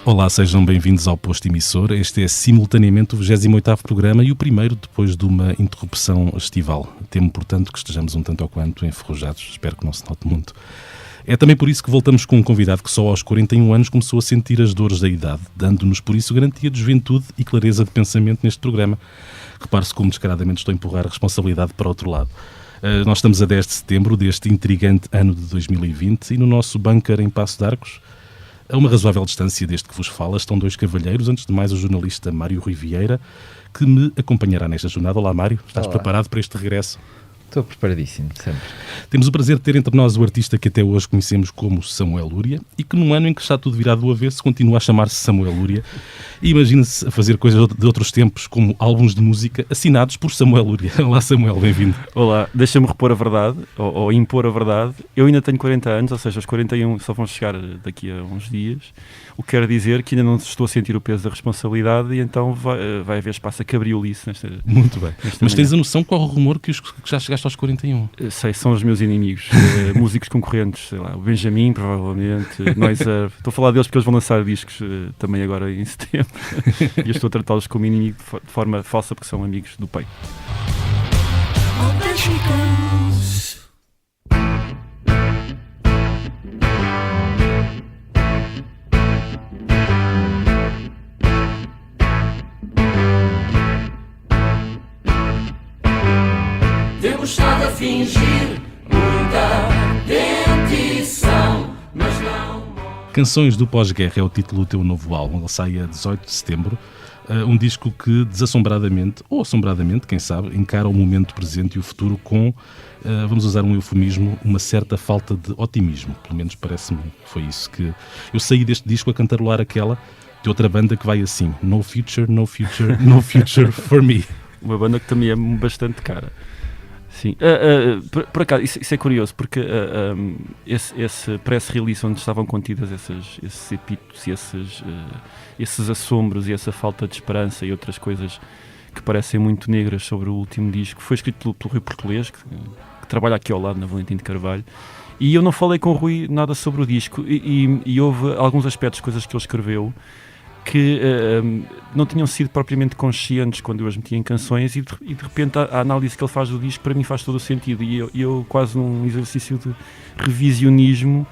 Olá, sejam bem-vindos ao Posto Emissor. Este é simultaneamente o 28º programa e o primeiro depois de uma interrupção estival. Temo, portanto, que estejamos um tanto ou quanto enferrujados. Espero que não se note muito. É também por isso que voltamos com um convidado que só aos 41 anos começou a sentir as dores da idade, dando-nos por isso garantia de juventude e clareza de pensamento neste programa. Repare-se como descaradamente estou a empurrar a responsabilidade para outro lado. Nós estamos a 10 de setembro deste intrigante ano de 2020 e no nosso bunker em Paços de Arcos, a uma razoável distância deste que vos fala, estão dois cavalheiros, antes de mais o jornalista Mário Rui Vieira, que me acompanhará nesta jornada. Olá, Mário, estás preparado para este regresso? Estou preparadíssimo, sempre. Temos o prazer de ter entre nós o artista que até hoje conhecemos como Samuel Lúria e que num ano em que está tudo virado do avesso continua a chamar-se Samuel Lúria e imagina-se a fazer coisas de outros tempos como álbuns de música assinados por Samuel Lúria. Olá, Samuel, bem-vindo. Olá, deixa-me repor a verdade, ou impor a verdade. Eu ainda tenho 40 anos, ou seja, os 41 só vão chegar daqui a uns dias, o que quer dizer que ainda não estou a sentir o peso da responsabilidade e então vai haver espaço a cabriolice nesta. Muito bem. Mas tens a noção qual é o rumor que já chegaste aos 41? Sei, são os meus inimigos, músicos concorrentes, sei lá, o Benjamin, provavelmente, Noiser. Estou a falar deles porque eles vão lançar discos também agora em setembro e eu estou a tratá-los como inimigo de forma falsa porque são amigos do peito. Temos estado a fingir muita dentição, mas não... Canções do Pós-Guerra é o título do teu novo álbum. Ele sai a 18 de setembro. Um disco que desassombradamente, ou assombradamente, quem sabe, encara o momento presente e o futuro com, vamos usar um eufemismo, uma certa falta de otimismo. Pelo menos parece-me que foi isso que... Eu saí deste disco a cantarolar aquela de outra banda que vai assim: No future, no future, no future for me. Uma banda que também é bastante cara. Sim, por acaso, isso é curioso, porque esse press release onde estavam contidas esses epítetos e esses assombros e essa falta de esperança e outras coisas que parecem muito negras sobre o último disco, foi escrito pelo Rui Português, que trabalha aqui ao lado, na Valentim de Carvalho, e eu não falei com o Rui nada sobre o disco, e houve alguns aspectos, coisas que ele escreveu, que não tinham sido propriamente conscientes quando eu as metia em canções e de repente a análise que ele faz do disco para mim faz todo o sentido e eu quase num exercício de revisionismo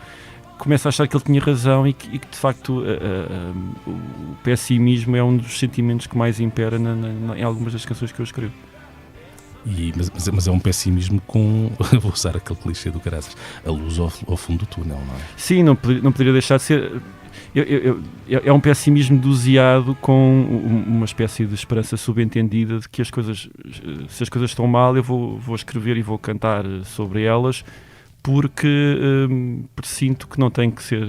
começo a achar que ele tinha razão e que de facto o pessimismo é um dos sentimentos que mais impera em algumas das canções que eu escrevo. Mas é um pessimismo com, vou usar aquele clichê do caraças, a luz ao fundo do túnel, não é? Sim, não poderia deixar de ser... É um pessimismo doseado com uma espécie de esperança subentendida de que se as coisas estão mal, eu vou escrever e vou cantar sobre elas, porque presinto que não tem que ser,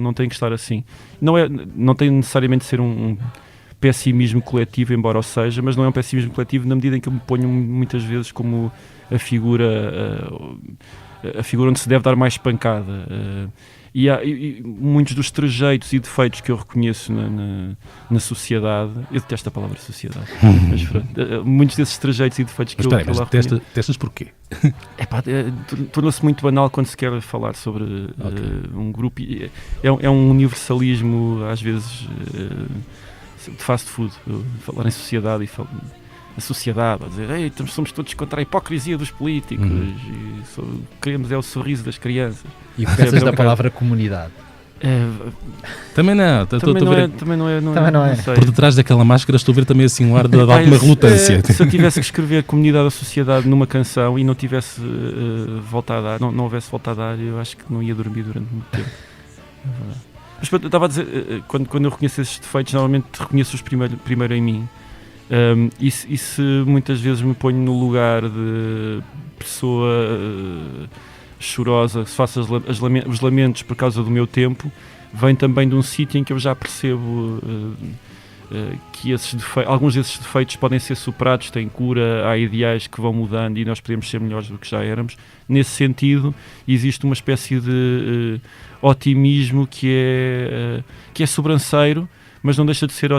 não tem que estar assim. Não tem necessariamente de ser um pessimismo coletivo, embora o seja, mas não é um pessimismo coletivo na medida em que eu me ponho muitas vezes como a figura onde se deve dar mais pancada. E muitos dos trejeitos e defeitos que eu reconheço na sociedade, eu detesto a palavra sociedade, mas muitos desses trejeitos e defeitos que eu reconheço... Testas porquê? Tornou-se muito banal quando se quer falar sobre um grupo. É um universalismo, às vezes, de fast food, falar em sociedade e falar... A sociedade, a dizer, somos todos contra a hipocrisia dos políticos e queremos o sorriso das crianças. E o que pensas da palavra comunidade? Também não. Também não é. Por detrás daquela máscara estou a ver também assim um ar de alguma relutância. Se eu tivesse que escrever comunidade ou sociedade numa canção e não tivesse volta a dar, não houvesse volta a dar, eu acho que não ia dormir durante muito tempo. Mas eu estava a dizer, quando eu reconheço esses defeitos, normalmente reconheço-os primeiro em mim. E se muitas vezes me ponho no lugar de pessoa chorosa, se faço os lamentos por causa do meu tempo, vem também de um sítio em que eu já percebo que alguns desses defeitos podem ser superados, têm cura, há ideais que vão mudando e nós podemos ser melhores do que já éramos. Nesse sentido, existe uma espécie de otimismo que é sobranceiro, mas não deixa de ser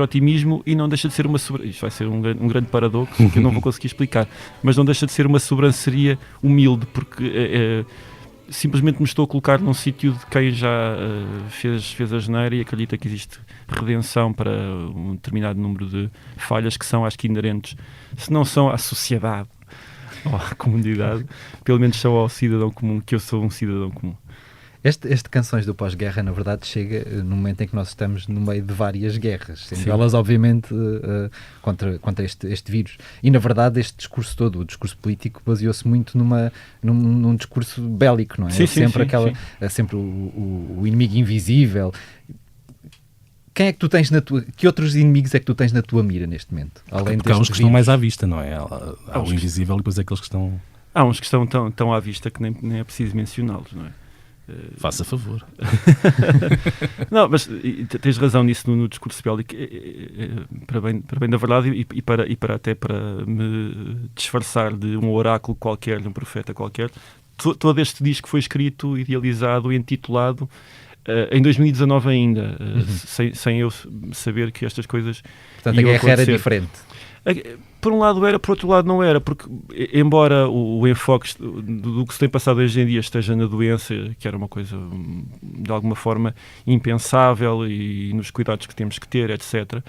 otimismo e não deixa de ser uma isto vai ser um grande paradoxo que eu não vou conseguir explicar, mas não deixa de ser uma sobranceria humilde, porque simplesmente me estou a colocar num sítio de quem já fez a geneira e acredita que existe redenção para um determinado número de falhas que são, acho que, inerentes, se não são à sociedade ou à comunidade, pelo menos são ao cidadão comum, que eu sou um cidadão comum. Este Canções do Pós-Guerra, na verdade, chega no momento em que nós estamos no meio de várias guerras, sendo elas, obviamente, contra este vírus. E, na verdade, este discurso todo, o discurso político, baseou-se muito num discurso bélico, não é? Sempre o inimigo invisível. Quem é que tu tens que outros inimigos é que tu tens na tua mira neste momento? Além porque há uns que estão mais à vista, não é? Há o invisível e depois aqueles que estão... Há uns que estão tão à vista que nem é preciso mencioná-los, não é? Faça favor. Não, mas tens razão nisso no discurso bélico, para bem da verdade e para me disfarçar de um oráculo qualquer, de um profeta qualquer. Todo este disco foi escrito, idealizado e intitulado em 2019 ainda, sem eu saber que estas coisas... Portanto, a guerra era diferente. Por um lado era, por outro lado não era, porque embora o enfoque do que se tem passado hoje em dia esteja na doença, que era uma coisa de alguma forma impensável, e nos cuidados que temos que ter, etc.,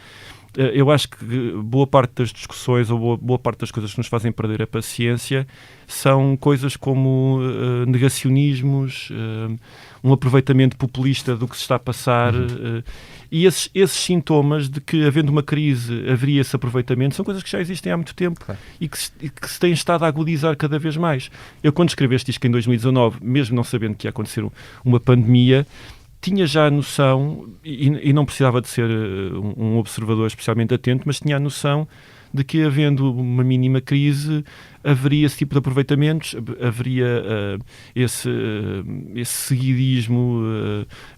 eu acho que boa parte das discussões ou boa parte das coisas que nos fazem perder a paciência são coisas como negacionismos, um aproveitamento populista do que se está a passar, e esses sintomas de que, havendo uma crise, haveria esse aproveitamento, são coisas que já existem há muito tempo, claro, e que se têm estado a agudizar cada vez mais. Eu, quando escrevi este disco em 2019, mesmo não sabendo que ia acontecer uma pandemia, tinha já a noção, e não precisava de ser um observador especialmente atento, mas tinha a noção de que, havendo uma mínima crise, haveria esse tipo de aproveitamentos, haveria esse seguidismo,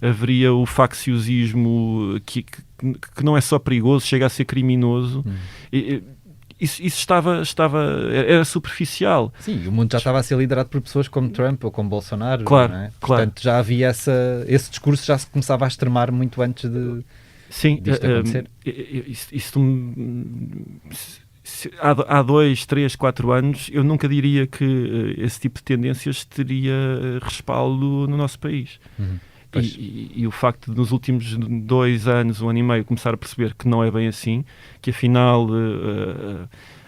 haveria o facciosismo que não é só perigoso, chega a ser criminoso. Isso era superficial. Sim, o mundo já estava a ser liderado por pessoas como Trump ou como Bolsonaro. Claro, não é? claro. Portanto, já havia esse discurso, já se começava a extremar muito antes disto acontecer. Há 2, 3, 4 anos, eu nunca diria que esse tipo de tendências teria respaldo no nosso país. E o facto de, nos últimos 2 anos, 1 ano e meio, começar a perceber que não é bem assim, que afinal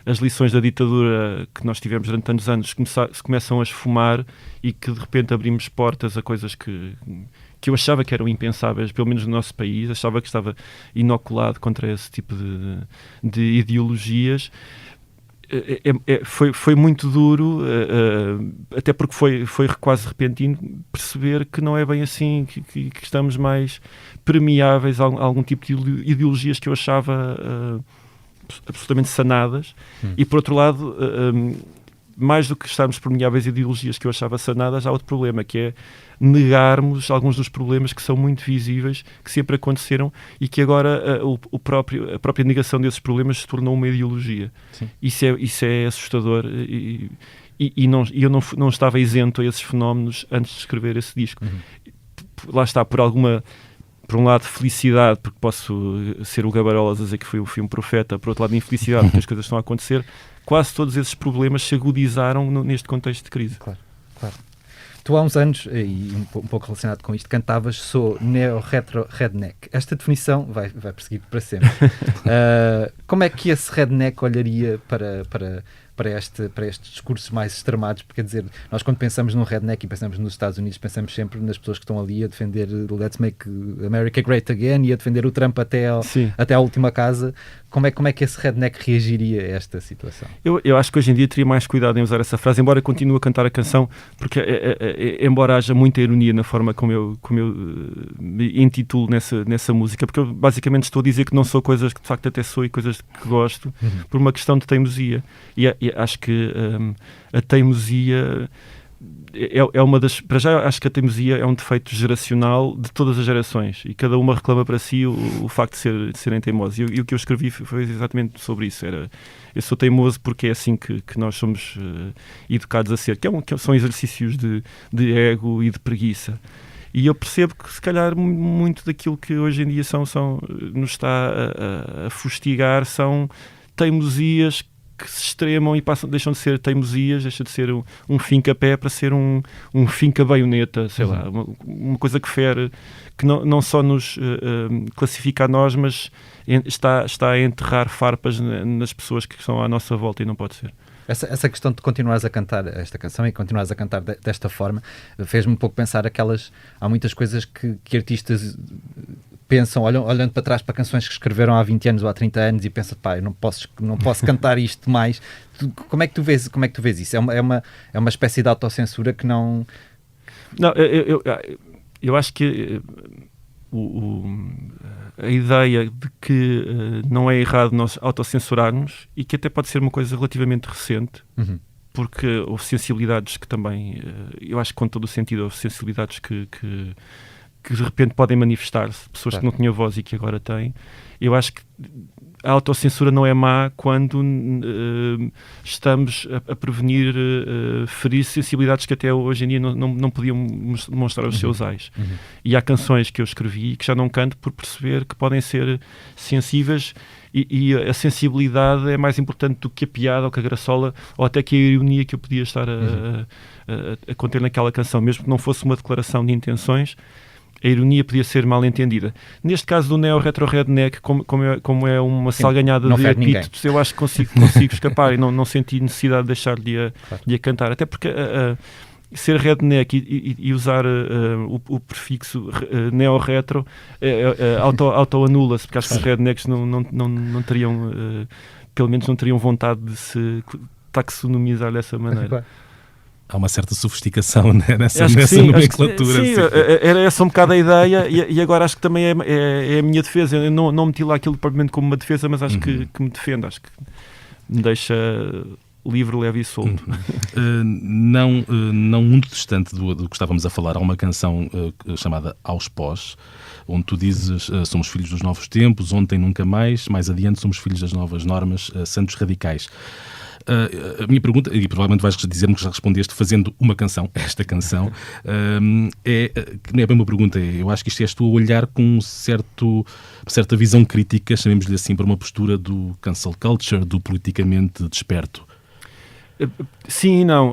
as lições da ditadura que nós tivemos durante tantos anos se começam a esfumar, e que de repente abrimos portas a coisas que eu achava que eram impensáveis, pelo menos no nosso país, achava que estava inoculado contra esse tipo de ideologias. Foi muito duro, até porque foi quase repentino perceber que não é bem assim, que estamos mais permeáveis a algum tipo de ideologias que eu achava absolutamente sanadas. E, por outro lado, mais do que estarmos permeáveis a ideologias que eu achava sanadas, há outro problema, que é negarmos alguns dos problemas que são muito visíveis, que sempre aconteceram, e que agora a própria negação desses problemas se tornou uma ideologia. Isso é assustador, e eu não estava isento a esses fenómenos antes de escrever esse disco. Lá está, por um lado, felicidade, porque posso ser o Gabarolas a dizer que fui um profeta; por outro lado, infelicidade, porque as coisas estão a acontecer. Quase todos esses problemas se agudizaram neste contexto de crise. Claro. Tu, há uns anos, e um pouco relacionado com isto, cantavas "sou neo-retro-redneck". Esta definição vai perseguir para sempre. Como é que esse redneck olharia para estes discursos mais extremados? Porque, quer dizer, nós, quando pensamos num redneck e pensamos nos Estados Unidos, pensamos sempre nas pessoas que estão ali a defender "Let's Make America Great Again" e a defender o Trump até à última casa. Como é que esse redneck reagiria a esta situação? Eu acho que hoje em dia teria mais cuidado em usar essa frase, embora continue a cantar a canção, porque embora haja muita ironia na forma como eu me intitulo nessa música, porque eu basicamente estou a dizer que não sou coisas que de facto até sou e coisas que gosto, por uma questão de teimosia. E acho que a teimosia é uma das... Para já, acho que a teimosia é um defeito geracional de todas as gerações, e cada uma reclama para si o facto de serem teimosos. E o que eu escrevi foi exatamente sobre isso. Eu sou teimoso porque é assim que nós somos educados a ser, são exercícios de ego e de preguiça. E eu percebo que, se calhar, muito daquilo que hoje em dia nos está a fustigar são teimosias que se extremam e deixam de ser teimosias, deixa de ser um finca-pé para ser um finca-baioneta, sei lá, uma coisa que fere, que não só nos classifica a nós, mas está a enterrar farpas nas pessoas que estão à nossa volta, e não pode ser. Essa questão de continuares a cantar esta canção e continuares a cantar desta forma fez-me um pouco pensar há muitas coisas que artistas pensam, olhando para trás para canções que escreveram há 20 anos ou há 30 anos e pensam, pá, eu não posso cantar isto mais. Como é que tu vês isso? É uma espécie de autocensura que não... Não, eu acho que a ideia de que não é errado nós autocensurarmos, e que até pode ser uma coisa relativamente recente, porque houve sensibilidades que também, eu acho que com todo o sentido, houve sensibilidades que de repente podem manifestar-se, pessoas que não tinham voz e que agora têm. Eu acho que a autocensura não é má quando estamos a prevenir ferir sensibilidades que até hoje em dia não podiam demonstrar os seus ais. E há canções que eu escrevi que já não canto por perceber que podem ser sensíveis, e a sensibilidade é mais importante do que a piada ou que a graçola ou até que a ironia que eu podia estar a conter naquela canção, mesmo que não fosse uma declaração de intenções. A ironia podia ser mal entendida. Neste caso do neo-retro-redneck, como é uma salganhada de epítetos, eu acho que consigo escapar e não senti necessidade de deixar de a cantar. Até porque ser redneck e usar o prefixo neo-retro auto-anula-se, porque acho que os rednecks não teriam, pelo menos não teriam vontade de se taxonomizar dessa maneira. Há uma certa sofisticação, né, nessa Sim, nomenclatura. Era essa um bocado a ideia, e agora acho que também é a minha defesa. Eu não meti lá aquilo propriamente como uma defesa, mas acho que me defende, acho que me deixa livre, leve e solto. Não muito distante do que estávamos a falar, há uma canção chamada Aos Pós, onde tu dizes somos filhos dos novos tempos, ontem nunca mais adiante somos filhos das novas normas, santos radicais. A minha pergunta, e provavelmente vais dizer-me que já respondeste fazendo uma canção, esta canção, não é bem uma pergunta, eu acho que isto és tu a olhar com uma certa visão crítica, chamemos-lhe assim, para uma postura do cancel culture, do politicamente desperto. Sim e não.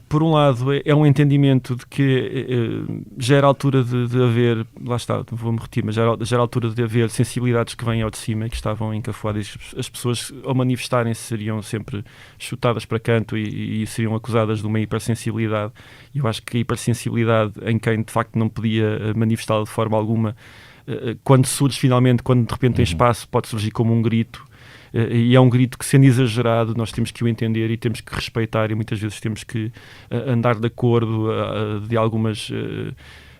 Por um lado, é um entendimento de que já era a altura de haver, lá está, vou-me repetir, mas já era a altura de haver sensibilidades que vêm ao de cima e que estavam encafuadas. As pessoas, ao manifestarem-se, seriam sempre chutadas para canto e seriam acusadas de uma hipersensibilidade. E eu acho que a hipersensibilidade em quem de facto não podia manifestá-la de forma alguma, quando surge finalmente, quando de repente tem espaço, pode surgir como um grito. E é um grito que, sendo exagerado, nós temos que o entender e temos que respeitar, e muitas vezes temos que andar de acordo de algumas,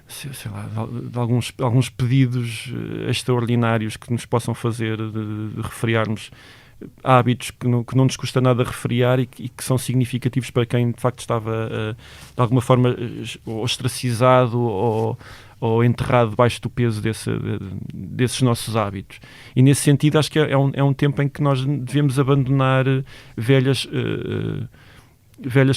sei lá, de alguns pedidos extraordinários que nos possam fazer de refriarmos hábitos que não nos custa nada refriar e que são significativos para quem de facto estava de alguma forma ostracizado ou enterrado debaixo do peso desses nossos hábitos. E nesse sentido acho que é um tempo em que nós devemos abandonar velhas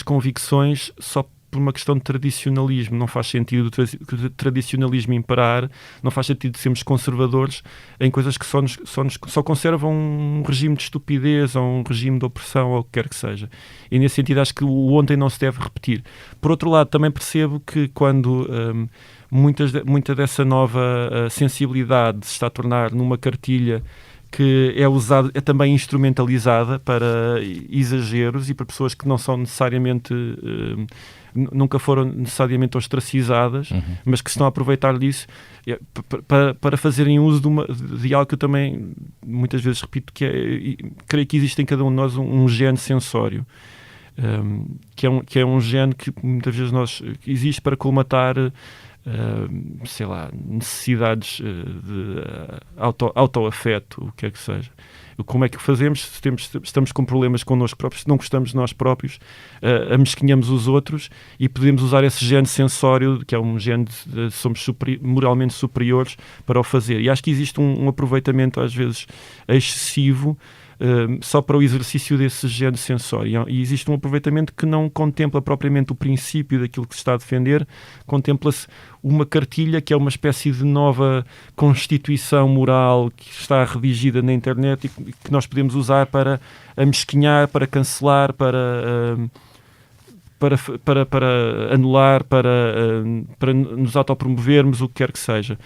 convicções só por uma questão de tradicionalismo. Não faz sentido o tradicionalismo imperar, não faz sentido sermos conservadores em coisas que só conservam um regime de estupidez ou um regime de opressão ou o que quer que seja. E nesse sentido acho que o ontem não se deve repetir. Por outro lado, também percebo que quando muita dessa nova sensibilidade se está a tornar numa cartilha que é também instrumentalizada para exageros e para pessoas que não são necessariamente nunca foram necessariamente ostracizadas, mas que se estão a aproveitar disso para fazerem uso de algo que eu também muitas vezes repito, creio que existe em cada um de nós um gene sensório, que é um gene que muitas vezes que existe para colmatar sei lá, necessidades de autoafeto, o que é que seja. Como é que fazemos? Se estamos com problemas connosco próprios, se não gostamos de nós próprios, amesquinhamos os outros e podemos usar esse gene sensório, que é um gene de somos moralmente superiores, para o fazer. E acho que existe um aproveitamento às vezes excessivo só para o exercício desse género sensório. E existe um aproveitamento que não contempla propriamente o princípio daquilo que se está a defender, contempla-se uma cartilha que é uma espécie de nova constituição moral que está redigida na internet e que nós podemos usar para amesquinhar, para cancelar, para anular, para nos autopromovermos, o que quer que seja.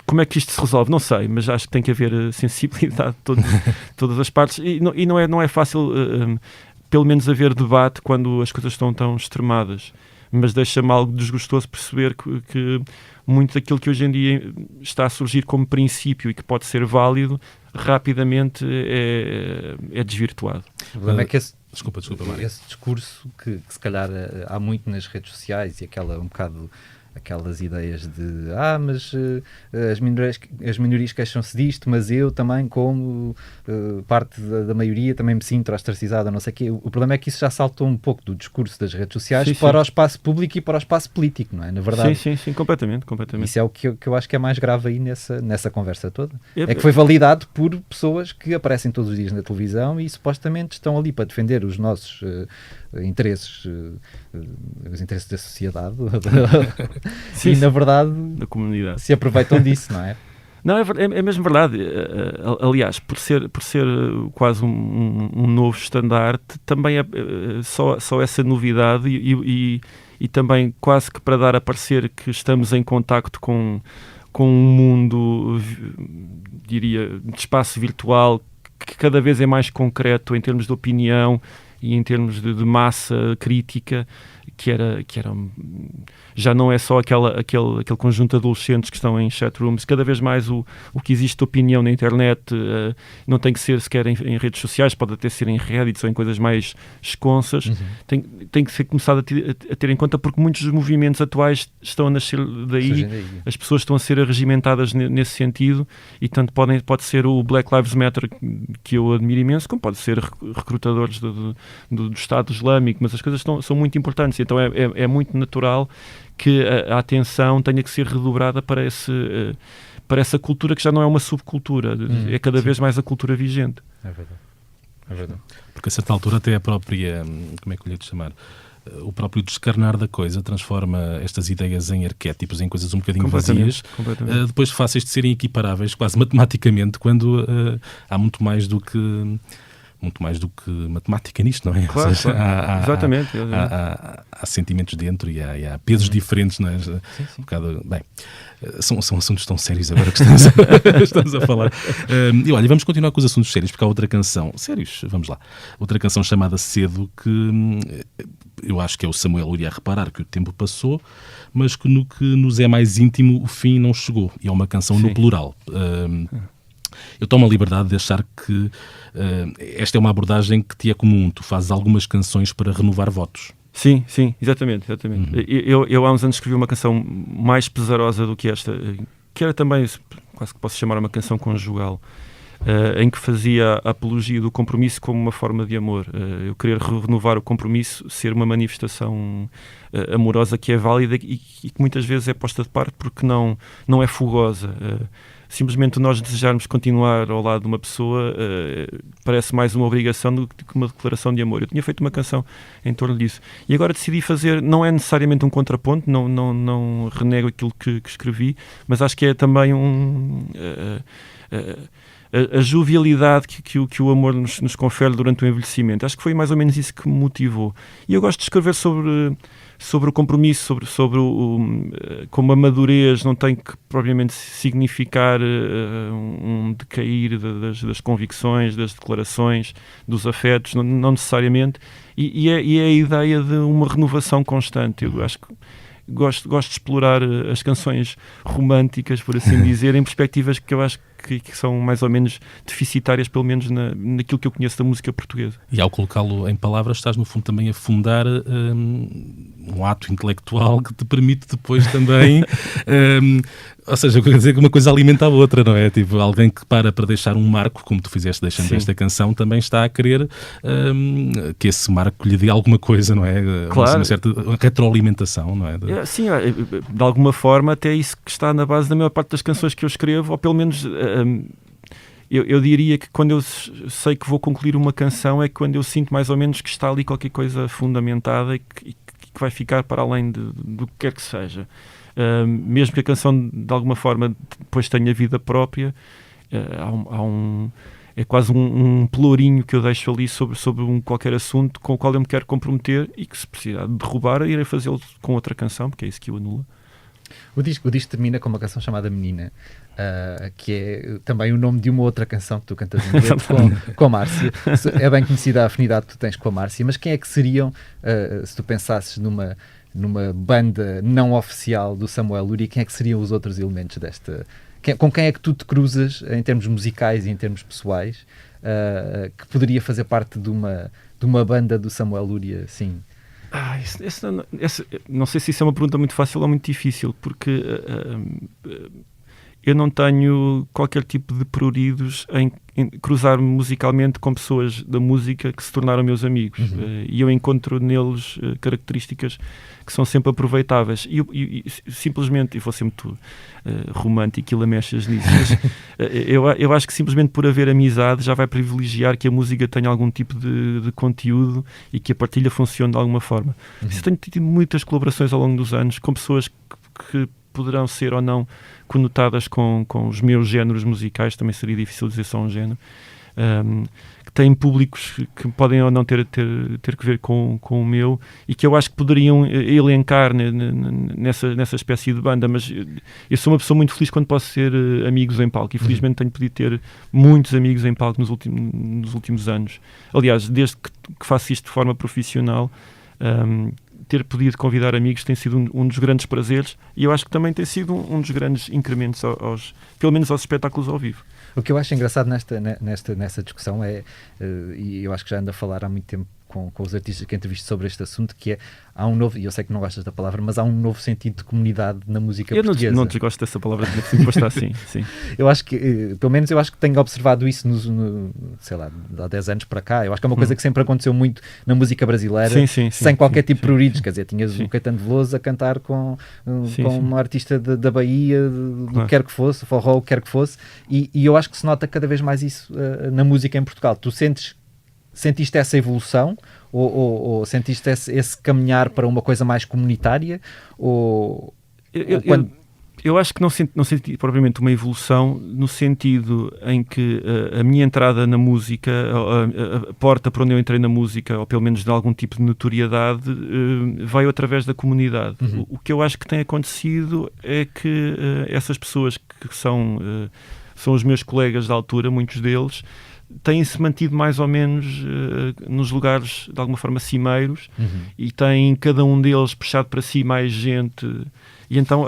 Como é que isto se resolve? Não sei, mas acho que tem que haver sensibilidade de todas as partes e não é fácil, pelo menos, haver debate quando as coisas estão tão extremadas. Mas deixa-me algo desgostoso perceber que muito daquilo que hoje em dia está a surgir como princípio e que pode ser válido, rapidamente é desvirtuado. O problema é que Desculpa, Mário. esse discurso que se calhar há muito nas redes sociais e aquelas ideias de mas as minorias queixam-se disto, mas eu também, como parte da maioria, também me sinto ostracizado, não sei o quê. O problema é que isso já saltou um pouco do discurso das redes sociais para o espaço público e para o espaço político, não é? Na verdade, Sim, completamente. isso é o que eu acho que é mais grave aí nessa conversa toda. É que foi validado por pessoas que aparecem todos os dias na televisão e supostamente estão ali para defender os nossos interesses, os interesses da sociedade e na verdade da comunidade se aproveitam disso, não é? Não, é mesmo verdade. Aliás, por ser quase um novo estandarte, também é só essa novidade e também quase que para dar a parecer que estamos em contacto com um mundo, diria, de espaço virtual que cada vez é mais concreto em termos de opinião e em termos de massa crítica, que era já não é só aquele conjunto de adolescentes que estão em chatrooms. Cada vez mais o que existe de opinião na internet não tem que ser sequer em redes sociais, pode até ser em Reddit ou em coisas mais esconsas. Tem que ser começado a ter em conta, porque muitos dos movimentos atuais estão a nascer daí. As pessoas estão a ser arregimentadas nesse sentido e tanto pode ser o Black Lives Matter, que eu admiro imenso, como pode ser recrutadores do Estado Islâmico, mas as coisas são muito importantes, então é muito natural que a atenção tenha que ser redobrada para essa cultura que já não é uma subcultura, é cada vez mais a cultura vigente. É verdade. Porque a certa altura até a própria, como é que eu lhe hei de chamar? O próprio descarnar da coisa transforma estas ideias em arquétipos, em coisas um bocadinho vazias, depois fáceis de serem equiparáveis quase matematicamente, quando há muito mais do que matemática nisto, não é? Claro, exatamente. Há sentimentos dentro e há pesos diferentes, não é? Sim. Um bocado, bem, são assuntos tão sérios agora que estamos a falar. E olha, vamos continuar com os assuntos sérios, porque há outra canção, sérios, vamos lá, outra canção chamada Cedo, que eu acho que é o Samuel Luria a reparar que o tempo passou, mas que no que nos é mais íntimo o fim não chegou, e é uma canção no plural. Eu tomo a liberdade de achar que esta é uma abordagem que te é comum. Tu fazes algumas canções para renovar votos. Sim, exatamente. Eu há uns anos escrevi uma canção mais pesarosa do que esta, que era também, quase que posso chamar uma canção conjugal, em que fazia a apologia do compromisso como uma forma de amor. Eu querer renovar o compromisso, ser uma manifestação amorosa que é válida e que muitas vezes é posta de parte porque não é fogosa. Simplesmente nós desejarmos continuar ao lado de uma pessoa parece mais uma obrigação do que uma declaração de amor. Eu tinha feito uma canção em torno disso. E agora decidi fazer, não é necessariamente um contraponto, não renego aquilo que escrevi, mas acho que é também a jovialidade que o amor nos confere durante o envelhecimento. Acho que foi mais ou menos isso que me motivou. E eu gosto de escrever sobre o compromisso, sobre como a madurez não tem que propriamente significar um decair das convicções, das declarações, dos afetos, não necessariamente, e é a ideia de uma renovação constante. Eu acho que gosto de explorar as canções românticas, por assim dizer, em perspectivas que eu acho que são mais ou menos deficitárias, pelo menos naquilo que eu conheço da música portuguesa. E ao colocá-lo em palavras, estás no fundo também a fundar um ato intelectual que te permite depois também, ou seja, quer dizer que uma coisa alimenta a outra, não é? Tipo, alguém que para deixar um marco, como tu fizeste deixando esta canção, também está a querer que esse marco lhe dê alguma coisa, não é? Claro. Uma certa retroalimentação, não é? Sim, de alguma forma até isso que está na base da maior parte das canções que eu escrevo, ou pelo menos eu diria que quando eu sei que vou concluir uma canção é quando eu sinto mais ou menos que está ali qualquer coisa fundamentada e que vai ficar para além do que quer que seja. Mesmo que a canção de alguma forma depois tenha vida própria, é quase um pelourinho que eu deixo ali sobre qualquer assunto com o qual eu me quero comprometer e que, se precisar de derrubar, irei fazê-lo com outra canção, porque é isso que o anula. O disco termina com uma canção chamada Menina, que é também o nome de uma outra canção que tu cantas em dueto com a Márcia. É bem conhecida a afinidade que tu tens com a Márcia, mas quem é que seriam, se tu pensasses numa banda não oficial do Samuel Luria, quem é que seriam os outros elementos desta... Com quem é que tu te cruzas em termos musicais e em termos pessoais, que poderia fazer parte de uma banda do Samuel Luria, sim? Não sei se isso é uma pergunta muito fácil ou muito difícil, porque eu não tenho qualquer tipo de pruridos em cruzar-me musicalmente com pessoas da música que se tornaram meus amigos. E eu encontro neles características que são sempre aproveitáveis. E simplesmente, e vou ser muito romântico e lamechas nisso, mas eu acho que simplesmente por haver amizade já vai privilegiar que a música tenha algum tipo de conteúdo e que a partilha funcione de alguma forma. Eu tenho tido muitas colaborações ao longo dos anos com pessoas que poderão ser ou não conotadas com os meus géneros musicais, também seria difícil dizer só um género, que têm públicos que podem ou não ter que ver com o meu e que eu acho que poderiam elencar nessa espécie de banda, mas eu sou uma pessoa muito feliz quando posso ser amigos em palco e felizmente tenho podido ter muitos amigos em palco nos últimos anos. Aliás, desde que faço isto de forma profissional, ter podido convidar amigos tem sido um dos grandes prazeres e eu acho que também tem sido um dos grandes incrementos pelo menos aos espetáculos ao vivo. O que eu acho engraçado nessa discussão é, e eu acho que já ando a falar há muito tempo com os artistas que entrevisto sobre este assunto, que há um novo, e eu sei que não gostas da palavra, mas há um novo sentido de comunidade na música portuguesa. Eu não desgosto dessa palavra, sempre está assim, sim. Eu acho que, pelo menos eu acho que tenho observado isso sei lá, há 10 anos para cá. Eu acho que é uma coisa que sempre aconteceu muito na música brasileira, sem qualquer tipo de pruridos. Quer dizer, tinhas o Caetano Veloso a cantar com uma artista da Bahia, do que quer que fosse, forró, o que quer que fosse, e eu acho que se nota cada vez mais isso na música em Portugal. Tu sentiste essa evolução ou sentiste esse caminhar para uma coisa mais comunitária? Eu acho que não senti propriamente uma evolução no sentido em que a minha entrada na música, a porta para onde eu entrei na música, ou pelo menos de algum tipo de notoriedade, veio através da comunidade. O que eu acho que tem acontecido é que essas pessoas que são os meus colegas da altura, muitos deles, têm-se mantido mais ou menos nos lugares, de alguma forma, cimeiros, e têm cada um deles puxado para si mais gente, e então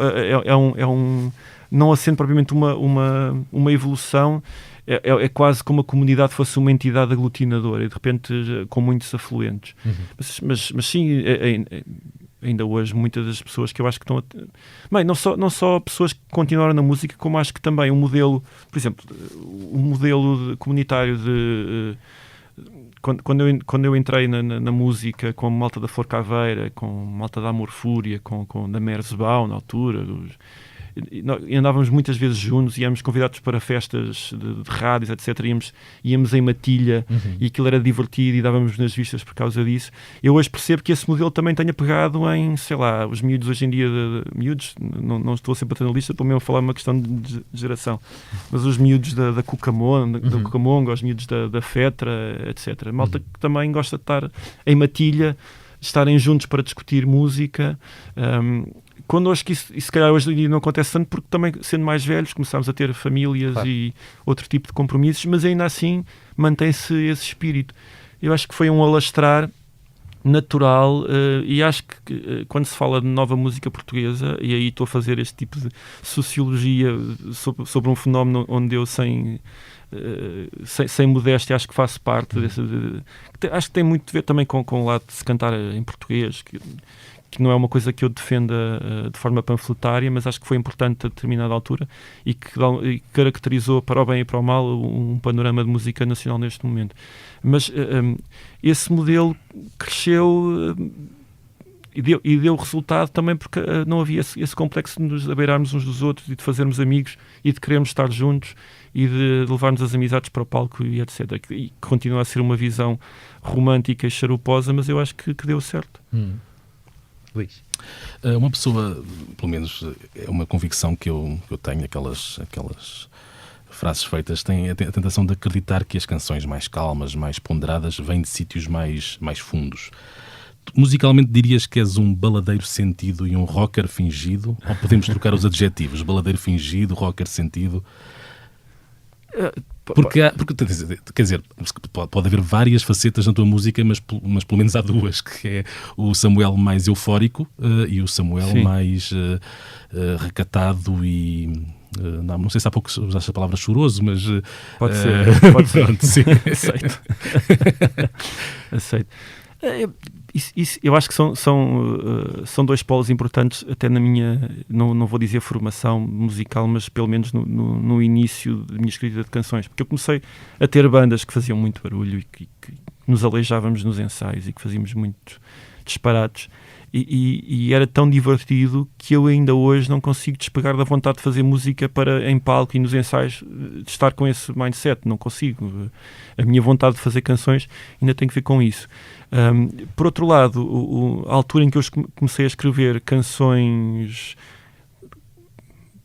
não sendo propriamente uma evolução, é quase como a comunidade fosse uma entidade aglutinadora, e de repente com muitos afluentes. Mas sim, ainda hoje muitas das pessoas que eu acho que estão bem, não só pessoas que continuaram na música, como acho que também um modelo, por exemplo, um modelo comunitário de quando eu entrei na música com a malta da Flor Caveira, com a malta da Amor Fúria, com da Merzbau na altura, e andávamos muitas vezes juntos, íamos convidados para festas de rádios, etc. Íamos em matilha, e aquilo era divertido e dávamos nas vistas por causa disso. Eu hoje percebo que esse modelo também tenha pegado em, sei lá, os miúdos hoje em dia, miúdos, não estou a ser paternalista, estou mesmo a falar uma questão de geração, mas os miúdos da Cucamonga, os miúdos da Fetra, etc. Malta que também gosta de estar em matilha, estarem juntos para discutir música. Quando acho que isso se calhar hoje em dia não acontece tanto, porque também sendo mais velhos começámos a ter famílias, claro, e outro tipo de compromissos, mas ainda assim mantém-se esse espírito. Eu acho que foi um alastrar natural, e acho que quando se fala de nova música portuguesa, e aí estou a fazer este tipo de sociologia sobre um fenómeno onde eu sem modéstia acho que faço parte acho que tem muito a ver também com o lado de se cantar em português, que não é uma coisa que eu defenda de forma panfletária, mas acho que foi importante a determinada altura e que caracterizou para o bem e para o mal um panorama de música nacional neste momento. Mas esse modelo cresceu E deu resultado também porque não havia esse complexo de nos abeirarmos uns dos outros e de fazermos amigos e de querermos estar juntos e de levarmos as amizades para o palco e etc. E continua a ser uma visão romântica e charuposa, mas eu acho que deu certo. Luís. Uma pessoa, pelo menos é uma convicção que eu tenho, aquelas frases feitas, tem a tentação de acreditar que as canções mais calmas, mais ponderadas, vêm de sítios mais fundos. Musicalmente dirias que és um baladeiro sentido e um rocker fingido? Ou podemos trocar os adjetivos? Baladeiro fingido, rocker sentido? Porque quer dizer, pode haver várias facetas na tua música, mas pelo menos há duas, que é o Samuel mais eufórico e o Samuel Sim. mais recatado e... não sei se há pouco usaste a palavra choroso, mas... Pode ser. Pronto, sim. Aceito. Eu acho que são dois polos importantes, até na minha, não vou dizer formação musical, mas pelo menos no início da minha escrita de canções, porque eu comecei a ter bandas que faziam muito barulho e que nos aleijávamos nos ensaios e que fazíamos muito disparates, e era tão divertido que eu ainda hoje não consigo despegar da vontade de fazer música para em palco e nos ensaios, de estar com esse mindset, não consigo. A minha vontade de fazer canções ainda tem que ver com isso. Por outro lado, a altura em que eu comecei a escrever canções,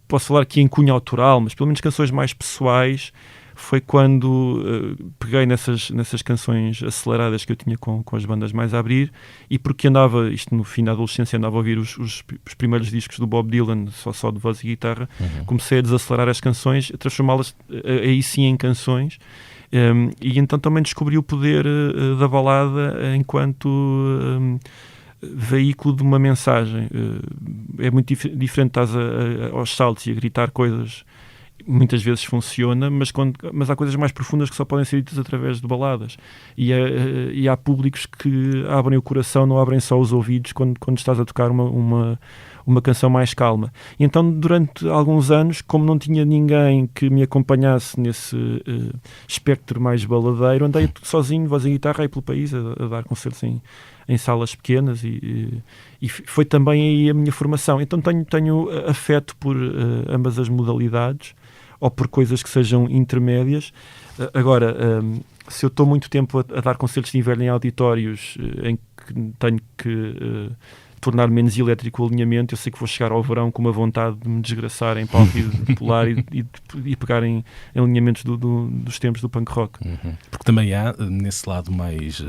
posso falar aqui em cunho autoral, mas pelo menos canções mais pessoais, foi quando peguei nessas canções aceleradas que eu tinha com as bandas mais a abrir, e porque andava, isto no fim da adolescência, andava a ouvir os primeiros discos do Bob Dylan, só de voz e guitarra, comecei a desacelerar as canções, a transformá-las aí sim em canções, e então também descobri o poder da balada enquanto veículo de uma mensagem. É muito diferente, estás aos saltos e a gritar coisas. Muitas vezes funciona, mas há coisas mais profundas que só podem ser ditas através de baladas. E há públicos que abrem o coração, não abrem só os ouvidos quando estás a tocar uma canção mais calma. E então, durante alguns anos, como não tinha ninguém que me acompanhasse nesse espectro mais baladeiro, andei sozinho, voz e guitarra, aí pelo país, a dar concertos em salas pequenas, e foi também aí a minha formação. Então tenho afeto por ambas as modalidades, ou por coisas que sejam intermédias. Agora, se eu estou muito tempo a dar concertos de inverno em auditórios em que tenho que tornar menos elétrico o alinhamento, eu sei que vou chegar ao verão com uma vontade de me desgraçar em palco e de pular e pegar em alinhamentos dos tempos do punk rock. Porque também há, nesse lado mais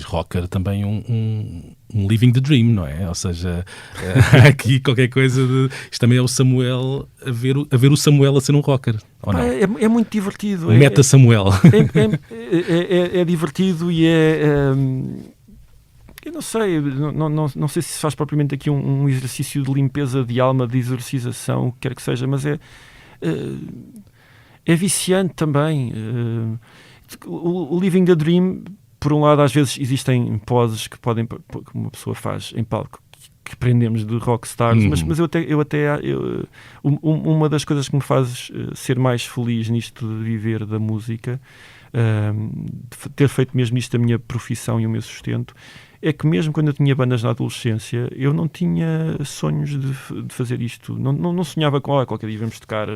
rocker, também um living the dream, não é? Ou seja, há aqui qualquer coisa de... Isto também é o Samuel a ver o Samuel a ser um rocker, ou não? É muito divertido. O meta Samuel. É divertido e eu não sei, não sei se faz propriamente aqui um exercício de limpeza de alma, de exorcização, o que quer que seja, mas é viciante também. O living the dream, por um lado, às vezes existem poses que uma pessoa faz em palco que aprendemos de rockstars, mas uma das coisas que me faz ser mais feliz nisto de viver da música, de ter feito mesmo isto a minha profissão e o meu sustento, é que mesmo quando eu tinha bandas na adolescência, eu não tinha sonhos de fazer isto. Não sonhava com, qualquer dia vamos tocar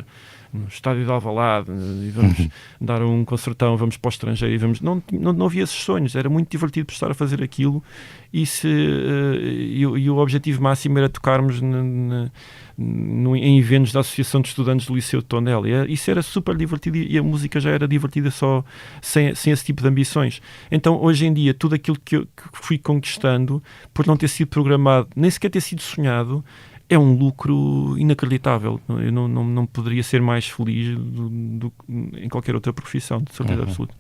no estádio de Alvalade e vamos dar um concertão, vamos para o estrangeiro e vamos... Não havia esses sonhos. Era muito divertido por estar a fazer aquilo, e o objetivo máximo era tocarmos em eventos da Associação de Estudantes do Liceu de Tondela. Isso era super divertido, e a música já era divertida só sem esse tipo de ambições. Então, hoje em dia, tudo aquilo que fui conquistando, por não ter sido programado, nem sequer ter sido sonhado, é um lucro inacreditável. Eu não poderia ser mais feliz em qualquer outra profissão, de certeza absoluta.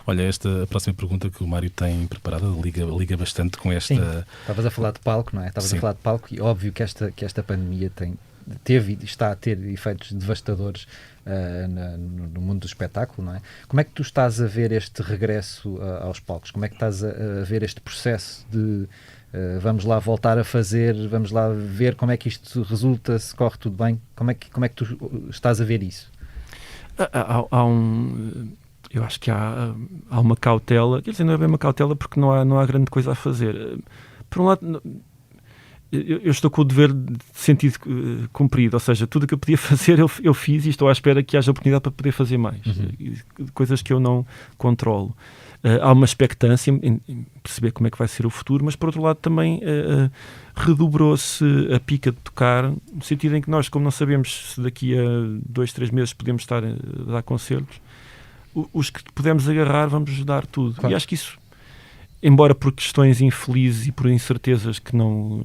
Olha, a próxima pergunta que o Mário tem preparada liga bastante com esta... Sim, estavas a falar de palco, não é? Estavas a falar de palco, e óbvio que esta pandemia teve e está a ter efeitos devastadores no mundo do espetáculo, não é? Como é que tu estás a ver este regresso aos palcos? Como é que estás a ver este processo de vamos lá voltar a fazer, vamos lá ver como é que isto resulta, se corre tudo bem? Como é que tu estás a ver isso? Eu acho que há uma cautela, quer dizer, não é bem uma cautela porque não há grande coisa a fazer. por um lado, eu estou com o dever de sentido cumprido, ou seja, tudo o que eu podia fazer eu fiz e estou à espera que haja oportunidade para poder fazer mais. Coisas que eu não controlo. Há uma expectância em perceber como é que vai ser o futuro, mas por outro lado também redobrou-se a pica de tocar, no sentido em que nós, como não sabemos se daqui a 2, 3 meses podemos estar a dar concertos, os que pudermos agarrar vamos dar tudo. Claro. E acho que isso, embora por questões infelizes e por incertezas que não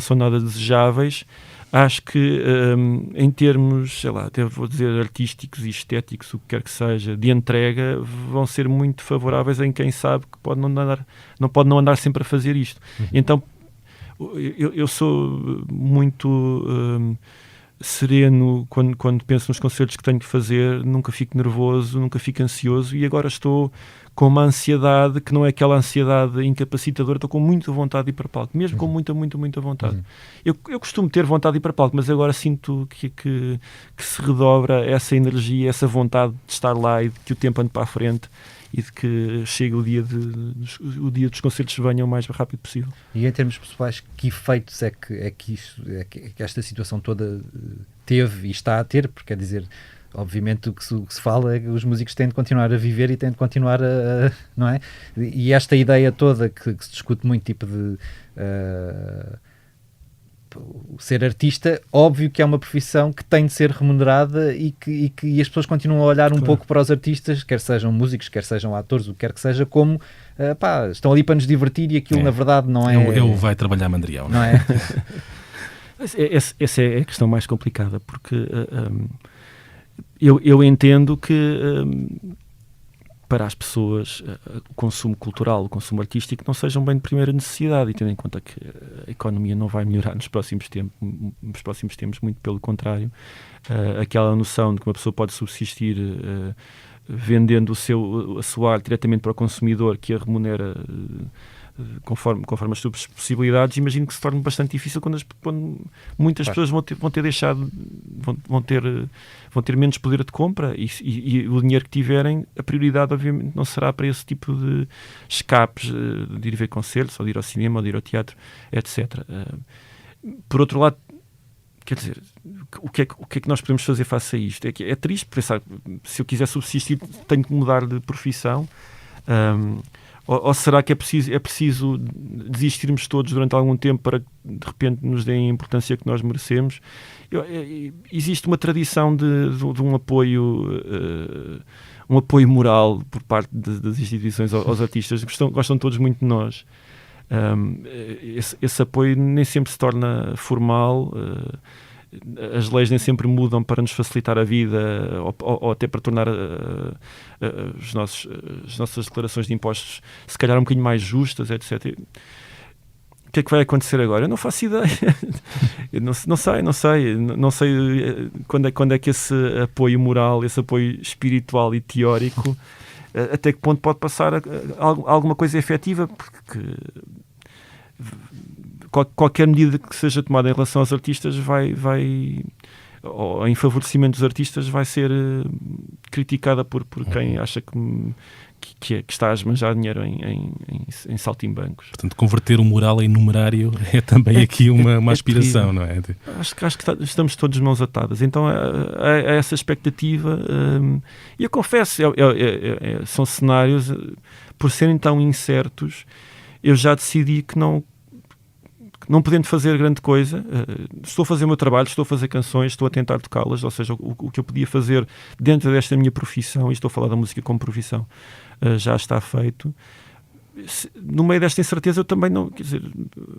são nada desejáveis, acho que em termos, sei lá, até vou dizer artísticos e estéticos, o que quer que seja, de entrega, vão ser muito favoráveis em quem sabe que não pode não andar sempre a fazer isto. Então, eu sou muito sereno quando penso nos concertos que tenho que fazer, nunca fico nervoso, nunca fico ansioso, e agora estou com uma ansiedade que não é aquela ansiedade incapacitadora, estou com muita vontade de ir para palco, mesmo com muita vontade. Eu costumo ter vontade de ir para palco, mas agora sinto que se redobra essa energia, essa vontade de estar lá e de que o tempo ande para a frente e de que chegue o dia dos concertos venha o mais rápido possível. E em termos pessoais, que efeitos é que esta situação toda teve e está a ter? Porque quer dizer, obviamente o que se fala é que os músicos têm de continuar a viver e têm de continuar a não é? E esta ideia toda que se discute muito, tipo de ser artista, óbvio que é uma profissão que tem de ser remunerada e que as pessoas continuam a olhar um pouco para os artistas, quer sejam músicos, quer sejam atores, o que quer que seja, como estão ali para nos divertir, e aquilo na verdade não é... Eu vai trabalhar mandrião, não é? Essa é a questão mais complicada, porque eu entendo que para as pessoas o consumo cultural, o consumo artístico não sejam bem de primeira necessidade, e tendo em conta que a economia não vai melhorar nos próximos tempos, muito pelo contrário, aquela noção de que uma pessoa pode subsistir vendendo a sua arte diretamente para o consumidor, que a remunera conforme as suas possibilidades, imagino que se torne bastante difícil quando muitas pessoas vão ter menos poder de compra, e o dinheiro que tiverem, a prioridade obviamente não será para esse tipo de escapes, de ir ver concertos, ou de ir ao cinema, ou de ir ao teatro, etc. Por outro lado, quer dizer, o que é que nós podemos fazer face a isto? É triste pensar, se eu quiser subsistir tenho que mudar de profissão, ou será que é preciso desistirmos todos durante algum tempo para que de repente nos deem a importância que nós merecemos? Existe uma tradição de um apoio moral por parte das instituições aos artistas, gostam todos muito de nós. Esse apoio nem sempre se torna formal, as leis nem sempre mudam para nos facilitar a vida, ou até para tornar as nossas declarações de impostos se calhar um bocadinho mais justas, etc. O que é que vai acontecer agora? Eu não faço ideia. Eu não sei quando é que esse apoio moral, esse apoio espiritual e teórico, até que ponto pode passar a alguma coisa efetiva, porque qualquer medida que seja tomada em relação aos artistas ou em favorecimento dos artistas vai ser criticada por quem acha que está a esbanjar dinheiro em saltimbancos. Portanto, converter o moral em numerário é também aqui uma aspiração, não é? Acho que estamos todos de mãos atadas. Então há essa expectativa, e eu confesso, são cenários, por serem tão incertos, eu já decidi que não podendo fazer grande coisa, estou a fazer o meu trabalho, estou a fazer canções, estou a tentar tocá-las, ou seja, o que eu podia fazer dentro desta minha profissão, e estou a falar da música como profissão, já está feito. No meio desta incerteza eu também não, quer dizer,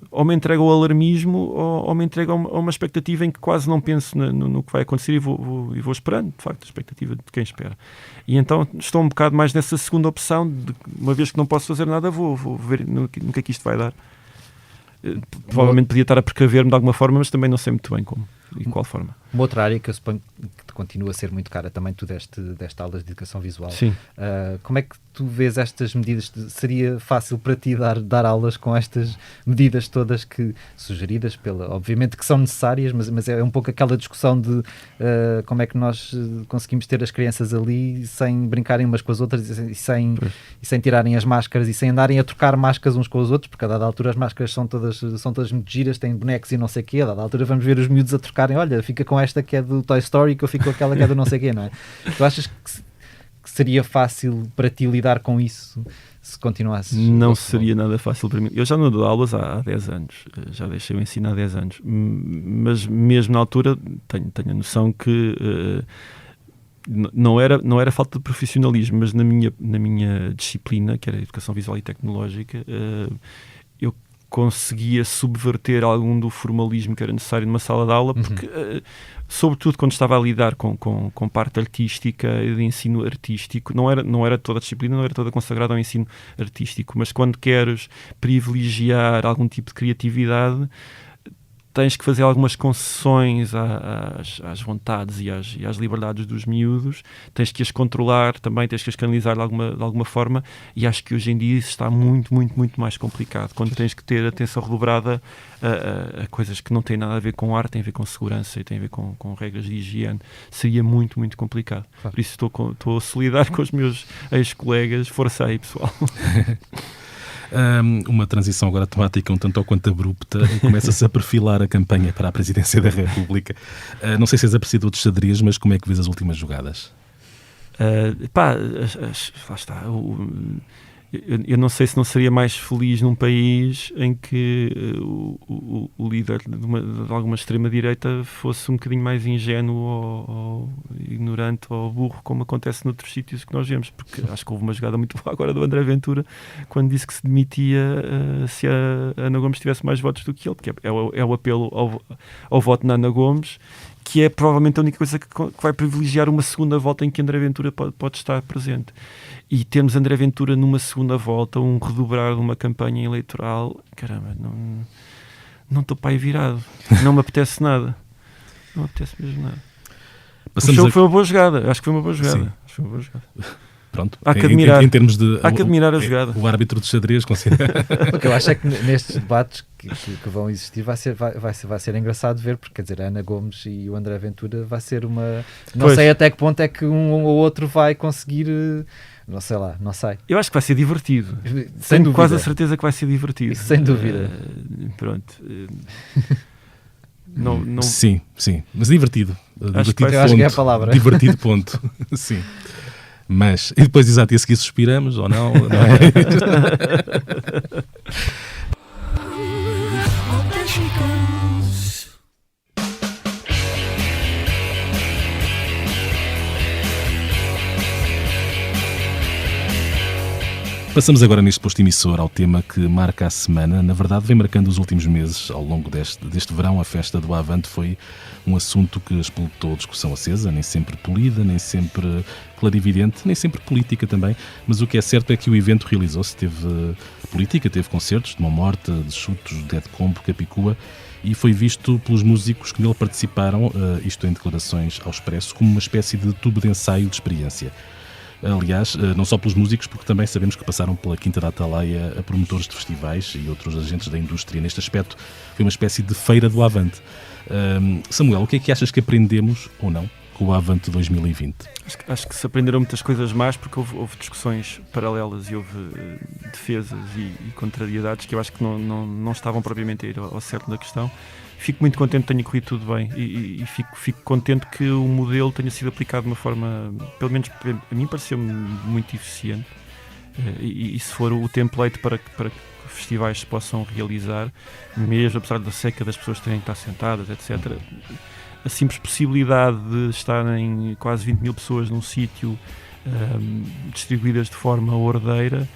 ou me entrego ao alarmismo, ou me entrego a uma expectativa em que quase não penso no que vai acontecer, e vou esperando, de facto, a expectativa de quem espera. E então estou um bocado mais nessa segunda opção, de uma vez que não posso fazer nada, vou ver no que é que isto vai dar. Provavelmente podia estar a precaver-me de alguma forma, mas também não sei muito bem como e qual forma. Uma outra área que eu suponho que te continua a ser muito cara. Também tu deste aulas de educação visual. Sim. Como é que tu vês estas medidas? Seria fácil para ti dar aulas com estas medidas todas que sugeridas obviamente que são necessárias, mas é um pouco aquela discussão de como é que nós conseguimos ter as crianças ali sem brincarem umas com as outras e sem tirarem as máscaras e sem andarem a trocar máscaras uns com os outros, porque a dada altura as máscaras são todas muito giras, têm bonecos e não sei o quê. A dada altura vamos ver os miúdos a trocarem, olha, fica com esta que é do Toy Story, que eu fico com aquela que é do não sei o quê, não é? Tu achas que seria fácil para ti lidar com isso se continuasses? Não seria nada fácil para mim. Eu já não dou aulas há 10 anos, já deixei o ensino há 10 anos, mas mesmo na altura tenho a noção que não era falta de profissionalismo, mas na minha disciplina, que era a Educação Visual e Tecnológica, eu conseguia subverter algum do formalismo que era necessário numa sala de aula, porque, sobretudo quando estava a lidar com parte artística e de ensino artístico, não era toda a disciplina, não era toda consagrada ao ensino artístico, mas quando queres privilegiar algum tipo de criatividade, tens que fazer algumas concessões às vontades e às liberdades dos miúdos, tens que as controlar também, tens que as canalizar de alguma forma, e acho que hoje em dia isso está muito, muito, muito mais complicado, quando tens que ter atenção redobrada a coisas que não têm nada a ver com arte, têm a ver com segurança e têm a ver com regras de higiene. Seria muito, muito complicado. Claro. Por isso estou a solidar com os meus ex-colegas. Força aí, pessoal. Uma transição agora automática um tanto ou quanto abrupta, começa-se a perfilar a campanha para a Presidência da República. Não sei se és apreciador de xadrez, mas como é que vês as últimas jogadas? Lá está. Eu não sei se não seria mais feliz num país em que o líder de alguma extrema-direita fosse um bocadinho mais ingênuo ou ignorante ou burro, como acontece noutros sítios que nós vemos, porque acho que houve uma jogada muito boa agora do André Ventura, quando disse que se demitia se a Ana Gomes tivesse mais votos do que ele, porque é o apelo ao voto na Ana Gomes, que é provavelmente a única coisa que vai privilegiar uma segunda volta em que André Ventura pode estar presente. E temos André Ventura numa segunda volta, um redobrar de uma campanha eleitoral, caramba, não estou para aí virado, não me apetece nada, não me apetece mesmo nada. O jogo foi uma boa jogada, acho que foi uma boa jogada. Pronto, há que admirar, em termos de, há que admirar a jogada. O árbitro de xadrez considera. O que eu acho é que nestes debates que vão existir vai ser engraçado ver, porque quer dizer, a Ana Gomes e o André Ventura vai ser uma... Não sei até que ponto é que um ou outro vai conseguir... Não sei. Eu acho que vai ser divertido. Sem dúvida. Quase a certeza que vai ser divertido. Isso, sem dúvida. Pronto. Não... Sim. Mas divertido. Acho que é a palavra. Divertido, ponto. Sim. Mas, e depois, exato, e a seguir suspiramos ou não é? Passamos agora neste posto emissor ao tema que marca a semana. Na verdade, vem marcando os últimos meses. Ao longo deste verão, a festa do Avante foi um assunto que explotou discussão acesa, nem sempre polida, nem sempre clarividente, nem sempre política também. Mas o que é certo é que o evento realizou-se. Teve política, teve concertos de Mão Morta, de Chutos, de Dead Combo, Capicua, e foi visto pelos músicos que nele participaram, isto em declarações ao Expresso, como uma espécie de tubo de ensaio de experiência. Aliás, não só pelos músicos, porque também sabemos que passaram pela Quinta da Atalaia a promotores de festivais e outros agentes da indústria. Neste aspecto, foi uma espécie de feira do Avante. Samuel, o que é que achas que aprendemos, ou não, com o Avante 2020? Acho que se aprenderam muitas coisas mais, porque houve discussões paralelas e houve defesas e contrariedades que eu acho que não estavam propriamente a ir ao certo da questão. Fico muito contente que tenha corrido tudo bem e fico contente que o modelo tenha sido aplicado de uma forma, pelo menos a mim pareceu-me muito eficiente, e se for o template para que festivais se possam realizar, mesmo apesar da seca das pessoas terem que estar sentadas, etc., a simples possibilidade de estarem quase 20 mil pessoas num sítio distribuídas de forma ordeira.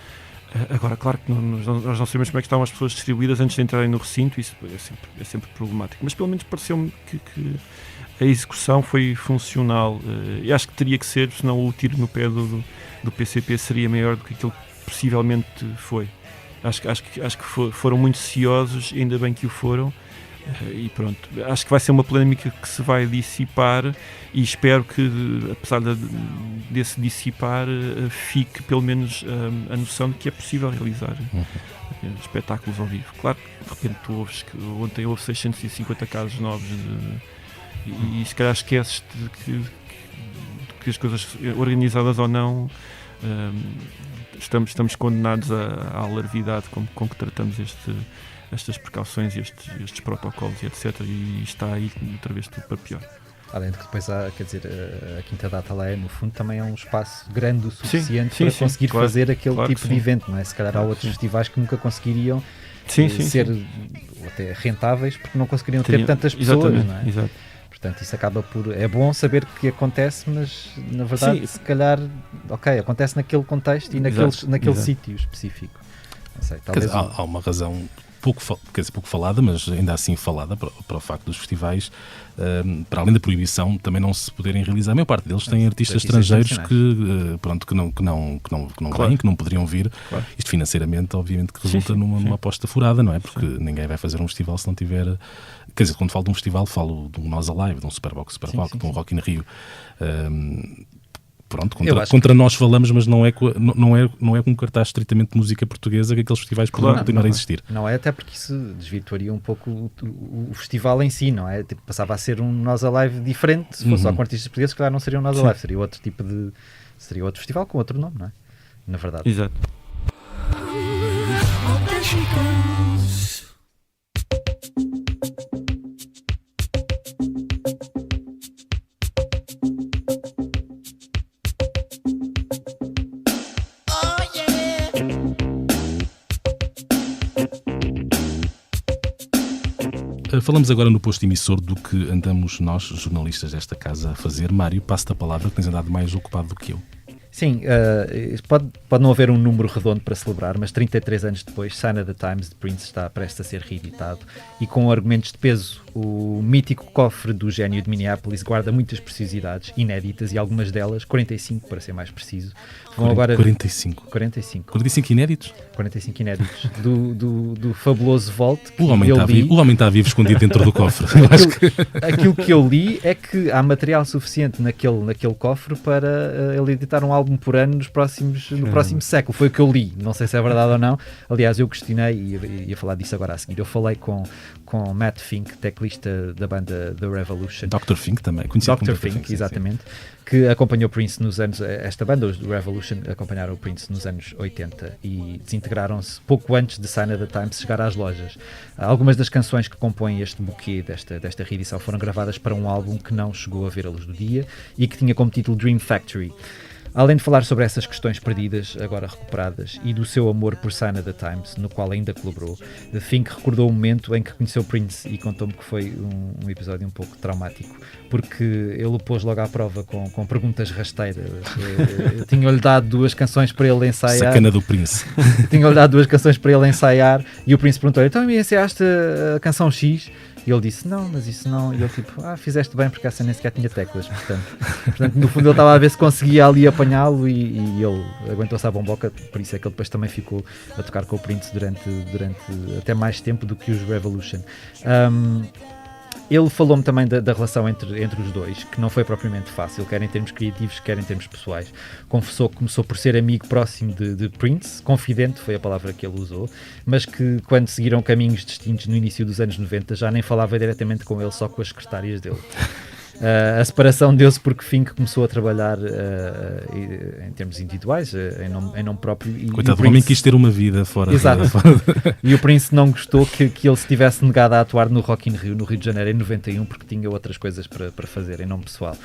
Agora, claro que nós não sabemos como é que estão as pessoas distribuídas antes de entrarem no recinto, isso é sempre problemático, mas pelo menos pareceu-me que a execução foi funcional, e acho que teria que ser, senão o tiro no pé do PCP seria maior do que aquilo que possivelmente foi. Acho que foram muito ciosos, ainda bem que o foram, E pronto, acho que vai ser uma polémica que se vai dissipar e espero que, apesar desse dissipar, fique pelo menos a noção de que é possível realizar espetáculos ao vivo. Claro que de repente tu ouves que ontem houve 650 casos novos e se calhar esqueces de que as coisas, organizadas ou não, estamos condenados à alarvidade com que tratamos estas precauções e estes protocolos e etc. E está aí outra vez tudo para pior. Além de que depois há, quer dizer, a Quinta da Atalaia, no fundo, também é um espaço grande o suficiente para conseguir fazer aquele tipo de evento, não é? Se calhar há outros festivais que nunca conseguiriam ser até rentáveis porque não conseguiriam ter tantas pessoas, não é? Exato. Portanto, isso acaba por... É bom saber que acontece, mas na verdade, se calhar, acontece naquele contexto e naquele sítio específico. Não sei, talvez há uma razão pouco falada, mas ainda assim falada para o facto dos festivais, para além da proibição, também não se poderem realizar. A maior parte deles têm artistas estrangeiros que não vêm, que não poderiam vir. Claro. Isto financeiramente, obviamente, que resulta numa aposta furada, não é? Porque ninguém vai fazer um festival se não tiver... Quer dizer, quando falo de um festival, falo de um Nós Alive, de um Superbox, de um Rock in Rio. Pronto, contra nós falamos, mas não é com um cartaz estritamente de música portuguesa que aqueles festivais podem continuar a existir. Não é, até porque isso desvirtuaria um pouco o festival em si, não é? Tipo, passava a ser um Nós Alive diferente. Se fosse só com artistas portugueses, claro, não seria um Nós Alive, seria outro tipo de... Seria outro festival com outro nome, não é? Na verdade. Exato. Falamos agora no posto emissor do que andamos nós, jornalistas desta casa, a fazer. Mário, passo-te a palavra, que tens andado mais ocupado do que eu. Sim, pode não haver um número redondo para celebrar, mas 33 anos depois, Sign of the Times de Prince está prestes a ser reeditado e com argumentos de peso. O mítico cofre do gênio de Minneapolis guarda muitas preciosidades inéditas e algumas delas, 45 para ser mais preciso, vão agora... 45 inéditos? 45 inéditos do fabuloso Vault que o homem está vivo escondido dentro do cofre. Aquilo que eu li é que há material suficiente naquele cofre para ele editar um álbum por ano no próximo século. Foi o que eu li, não sei se é verdade ou não. Aliás, eu questionei e ia falar disso agora a seguir. Eu falei com Matt Fink, teclista da banda The Revolution. Dr. Fink também, conhecido como Dr. Fink, exatamente. Que acompanhou Prince nos anos... Esta banda, os The Revolution, acompanharam o Prince nos anos 80 e desintegraram-se pouco antes de Sign of the Times chegar às lojas. Algumas das canções que compõem este buquê desta reedição foram gravadas para um álbum que não chegou a ver a luz do dia e que tinha como título Dream Factory. Além de falar sobre essas questões perdidas, agora recuperadas, e do seu amor por Sign of the Times, no qual ainda colaborou, Fink recordou o momento em que conheceu Prince e contou-me que foi um episódio um pouco traumático, porque ele o pôs logo à prova com perguntas rasteiras. Tinha-lhe dado 2 canções para ele ensaiar. Sacana do Prince. Tinha-lhe dado 2 canções para ele ensaiar e o Prince perguntou-lhe, então me ensaiaste a canção X? E ele disse, não, mas isso não. E ele tipo, fizeste bem porque essa nem sequer tinha teclas. Portanto, no fundo ele estava a ver se conseguia ali apanhá-lo e ele aguentou-se à bomboca. Por isso é que ele depois também ficou a tocar com o Prince durante até mais tempo do que os Revolution. Ele falou-me também da relação entre os dois, que não foi propriamente fácil, quer em termos criativos, quer em termos pessoais. Confessou que começou por ser amigo próximo de Prince, confidente foi a palavra que ele usou, mas que quando seguiram caminhos distintos no início dos anos 90 já nem falava diretamente com ele, só com as secretárias dele. A separação deu-se porque Fink começou a trabalhar em termos individuais, em nome próprio. Coitado do homem, quis ter uma vida fora. Exato. E o Prince não gostou que ele se tivesse negado a atuar no Rock in Rio, no Rio de Janeiro, em 91, porque tinha outras coisas para fazer em nome pessoal.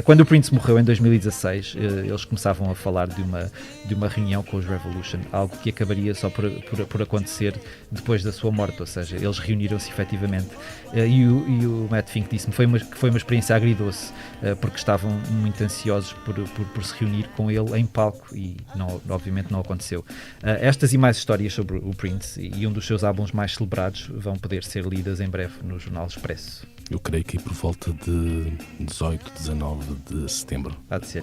Quando o Prince morreu em 2016, eles começaam a falar de uma reunião com os Revolution, algo que acabaria só por acontecer depois da sua morte, ou seja, eles reuniram-se efetivamente. E o Matt Fink disse-me que foi uma experiência agridoce, porque estavam muito ansiosos por se reunir com ele em palco e obviamente não aconteceu. Estas e mais histórias sobre o Prince e um dos seus álbuns mais celebrados vão poder ser lidas em breve no Jornal Expresso. Eu creio que por volta de 18, 19 de setembro. Há de ser.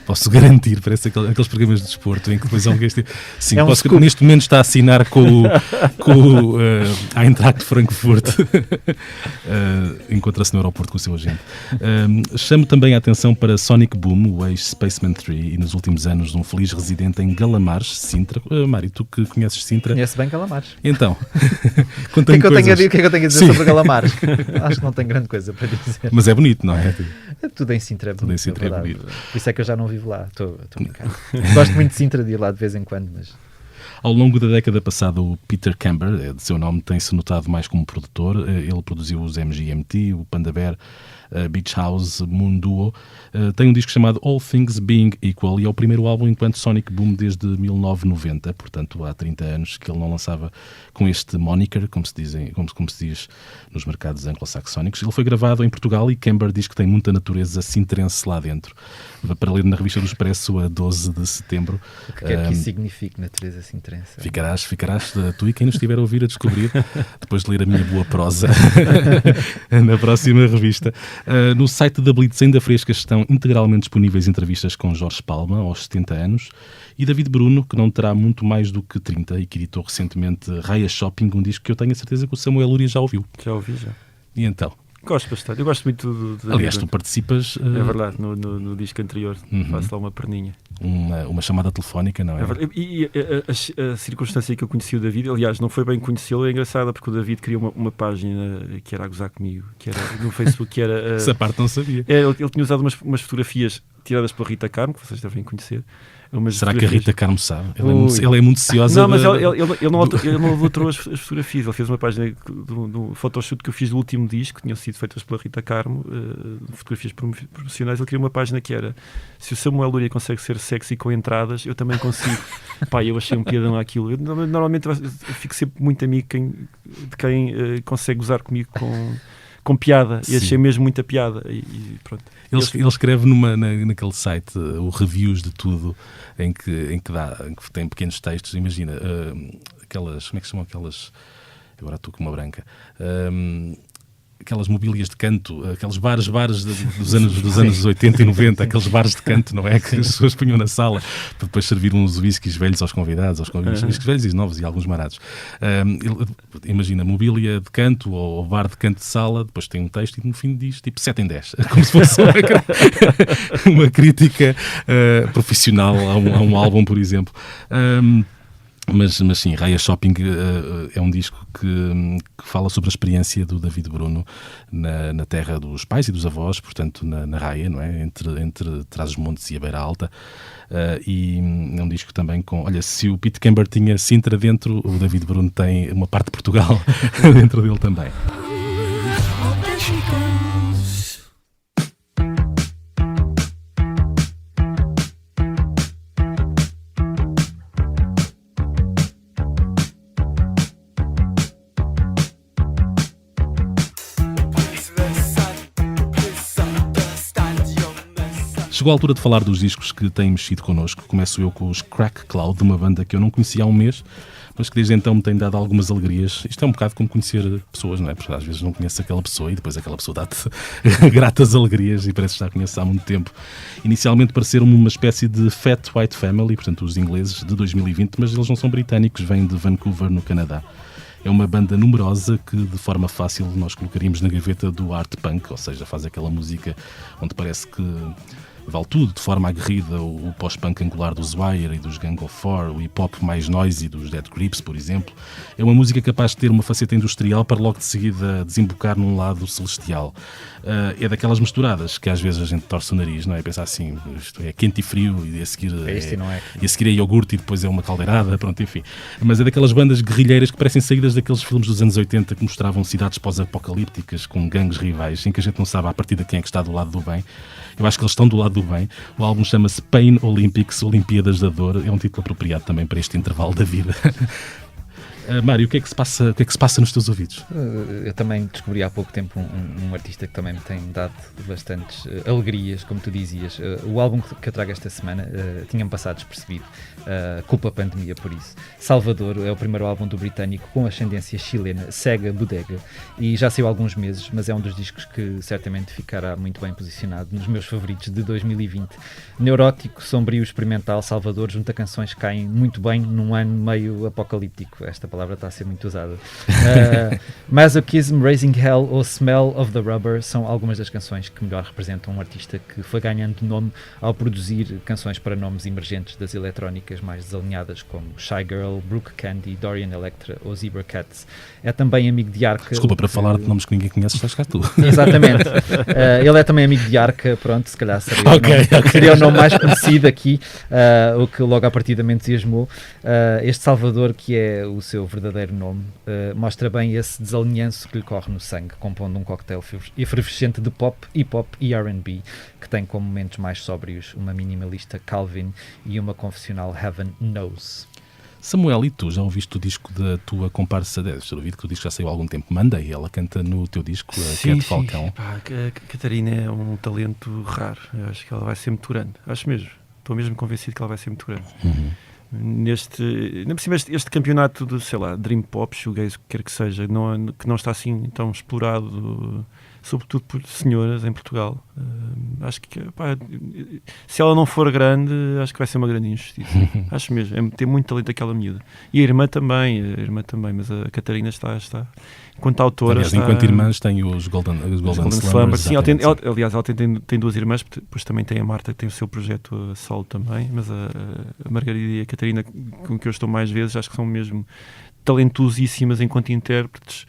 Posso garantir, parece aqueles programas de desporto em que depois há um gajo. Sim, É um scoop. neste momento está a assinar com o Eintracht Frankfurt. Encontra-se no aeroporto com o seu agente. Chamo também a atenção para Sonic Boom, o ex-Spaceman 3, e nos últimos anos um feliz residente em Galamares, Sintra. Mário, tu que conheces Sintra? Conheço bem Calamares. Então, O que é que eu tenho a dizer Sim. sobre Calamares? Acho que não tenho grande coisa para dizer. Mas é bonito, não é? Tudo em Sintra é bonito. Tudo em Sintra é verdade. bonito. Por isso é que eu já não vivo lá. Estou a brincar. Gosto muito de Sintra, de ir lá de vez em quando, mas... Ao longo da década passada, o Peter Camber, de seu nome, tem-se notado mais como produtor. Ele produziu os MGMT, o Panda Bear, Beach House, Moon Duo. Tem um disco chamado All Things Being Equal e é o primeiro álbum enquanto Sonic Boom desde 1990, portanto há 30 anos que ele não lançava com este moniker, como se diz nos mercados anglo-saxónicos. Ele foi gravado em Portugal e Camber diz que tem muita natureza sintrense lá dentro. Para ler na revista do Expresso a 12 de setembro. O que quer que isso signifique, natureza sintrense? Ficarás tu e quem nos estiver a ouvir a descobrir, depois de ler a minha boa prosa na próxima revista. No site da Blitz ainda frescas estão integralmente disponíveis entrevistas com Jorge Palma, aos 70 anos, e David Bruno, que não terá muito mais do que 30 e que editou recentemente Raya Shopping, um disco que eu tenho a certeza que o Samuel Luria já ouviu. Já ouvi, já. E então? Gosto bastante. Eu gosto muito do Aliás, tu participas... É verdade, no disco anterior. Faço lá uma perninha. Uma chamada telefónica, não é? É verdade. E a circunstância que eu conheci o David, aliás, não foi bem conhecê-lo, é engraçada, porque o David criou uma página que era a gozar comigo, que era no Facebook, que era... Essa parte não sabia. Ele tinha usado umas fotografias tiradas pela Rita Carmo, que vocês devem conhecer. Será que a Rita Carmo sabe? Ele é muito ciosa. Não, mas ele não adulterou as fotografias. Ele fez uma página do photoshoot que eu fiz do último disco, que tinham sido feitas pela Rita Carmo, fotografias promocionais. Ele criou uma página que era: se o Samuel Luria consegue ser sexy com entradas, eu também consigo. Pá, eu achei um piadão àquilo. Eu, normalmente eu fico sempre muito amigo de quem consegue gozar comigo com piada. Sim. E achei mesmo muita piada. E pronto. Ele escreve naquele site o reviews de tudo, em que tem pequenos textos. Imagina, aquelas, como é que se chamam aquelas? Agora estou com uma branca. Aquelas mobílias de canto, aqueles bares dos anos 80 e 90, aqueles bares de canto, não é? Que as pessoas punham na sala para depois servir uns whiskies velhos aos convidados, whiskies velhos e novos e alguns baratos. Imagina, mobília de canto ou bar de canto de sala, depois tem um texto e no fim diz tipo 7 em 10, como se fosse uma crítica profissional a um álbum, por exemplo. Mas sim, Raya Shopping é um disco que fala sobre a experiência do David Bruno na terra dos pais e dos avós, portanto na Raia, não é? Entre Trás-os-Montes e a Beira Alta. E é um disco também com... Olha, se o Pete Camber tinha Sintra dentro, o David Bruno tem uma parte de Portugal dentro dele também. Chegou a altura de falar dos discos que têm mexido connosco. Começo eu com os Crack Cloud, de uma banda que eu não conhecia há um mês, mas que desde então me tem dado algumas alegrias. Isto é um bocado como conhecer pessoas, não é? Porque às vezes não conheces aquela pessoa e depois aquela pessoa dá-te gratas alegrias e parece que já conheces há muito tempo. Inicialmente pareceram-me uma espécie de Fat White Family, portanto os ingleses, de 2020, mas eles não são britânicos, vêm de Vancouver, no Canadá. É uma banda numerosa que, de forma fácil, nós colocaríamos na gaveta do art punk, ou seja, faz aquela música onde parece que vale tudo, de forma aguerrida, o pós-punk angular dos Wire e dos Gang of Four, o hip-hop mais noisy dos Dead Grips, por exemplo. É uma música capaz de ter uma faceta industrial para logo de seguida desembocar num lado celestial. É daquelas misturadas que às vezes a gente torce o nariz, não é? Pensa assim, isto é quente e frio e a seguir e a seguir é iogurte e depois é uma caldeirada, pronto, enfim. Mas é daquelas bandas guerrilheiras que parecem saídas daqueles filmes dos anos 80 que mostravam cidades pós-apocalípticas com gangues rivais, em que a gente não sabe à partida quem é que está do lado do bem. Eu acho que eles estão do lado do bem. O álbum chama-se Pain Olympics, Olimpíadas da Dor. É um título apropriado também para este intervalo da vida. Mário, o que é que se passa nos teus ouvidos? Eu também descobri há pouco tempo um artista que também me tem dado bastantes alegrias, como tu dizias. O álbum que eu trago esta semana tinha-me passado despercebido. Culpa a pandemia por isso. Salvador é o primeiro álbum do britânico com ascendência chilena, Sega Bodega, e já saiu há alguns meses, mas é um dos discos que certamente ficará muito bem posicionado nos meus favoritos de 2020. Neurótico, sombrio, experimental, Salvador junta canções que caem muito bem num ano meio apocalíptico. Esta palavra está a ser muito usada. Masochism, Raising Hell ou Smell of the Rubber são algumas das canções que melhor representam um artista que foi ganhando nome ao produzir canções para nomes emergentes das eletrónicas mais desalinhadas, como Shy Girl, Brooke Candy, Dorian Electra ou Zebra Cats. É também amigo de Arca. Desculpa, para falar de nomes que ninguém conhece, estás cá tu. Exatamente. Ele é também amigo de Arca, pronto, se calhar seria o nome mais conhecido aqui, o que logo à partida me entusiasmou. Este Salvador, que é o seu verdadeiro nome, mostra bem esse desalinhanço que lhe corre no sangue, compondo um coquetel efervescente de pop, hip-hop e R&B, que tem como momentos mais sóbrios uma minimalista Calvin e uma confessional Heaven Knows. Samuel, e tu já ouviste o disco da tua comparsa 10? Já ouvi que o disco já saiu há algum tempo. Mandei, ela canta no teu disco, a Cat Falcão. Pá, a Catarina é um talento raro. Eu acho que ela vai ser muito grande. Acho mesmo. Estou mesmo convencido que ela vai ser muito grande. Este campeonato de, sei lá, Dream Pop, Shoegaze, o que quer que seja, que não está assim tão explorado, sobretudo por senhoras em Portugal. Acho que, pá, se ela não for grande, acho que vai ser uma grande injustiça. Acho mesmo. Tem muito talento aquela miúda. E a irmã também, mas a Catarina está enquanto autora. Aliás, enquanto irmãs tem os Golden Slumbers. Sim, ela tem duas irmãs, depois também tem a Marta, que tem o seu projeto a solo também, mas a Margarida e a Catarina, com que eu estou mais vezes, acho que são mesmo talentosíssimas enquanto intérpretes,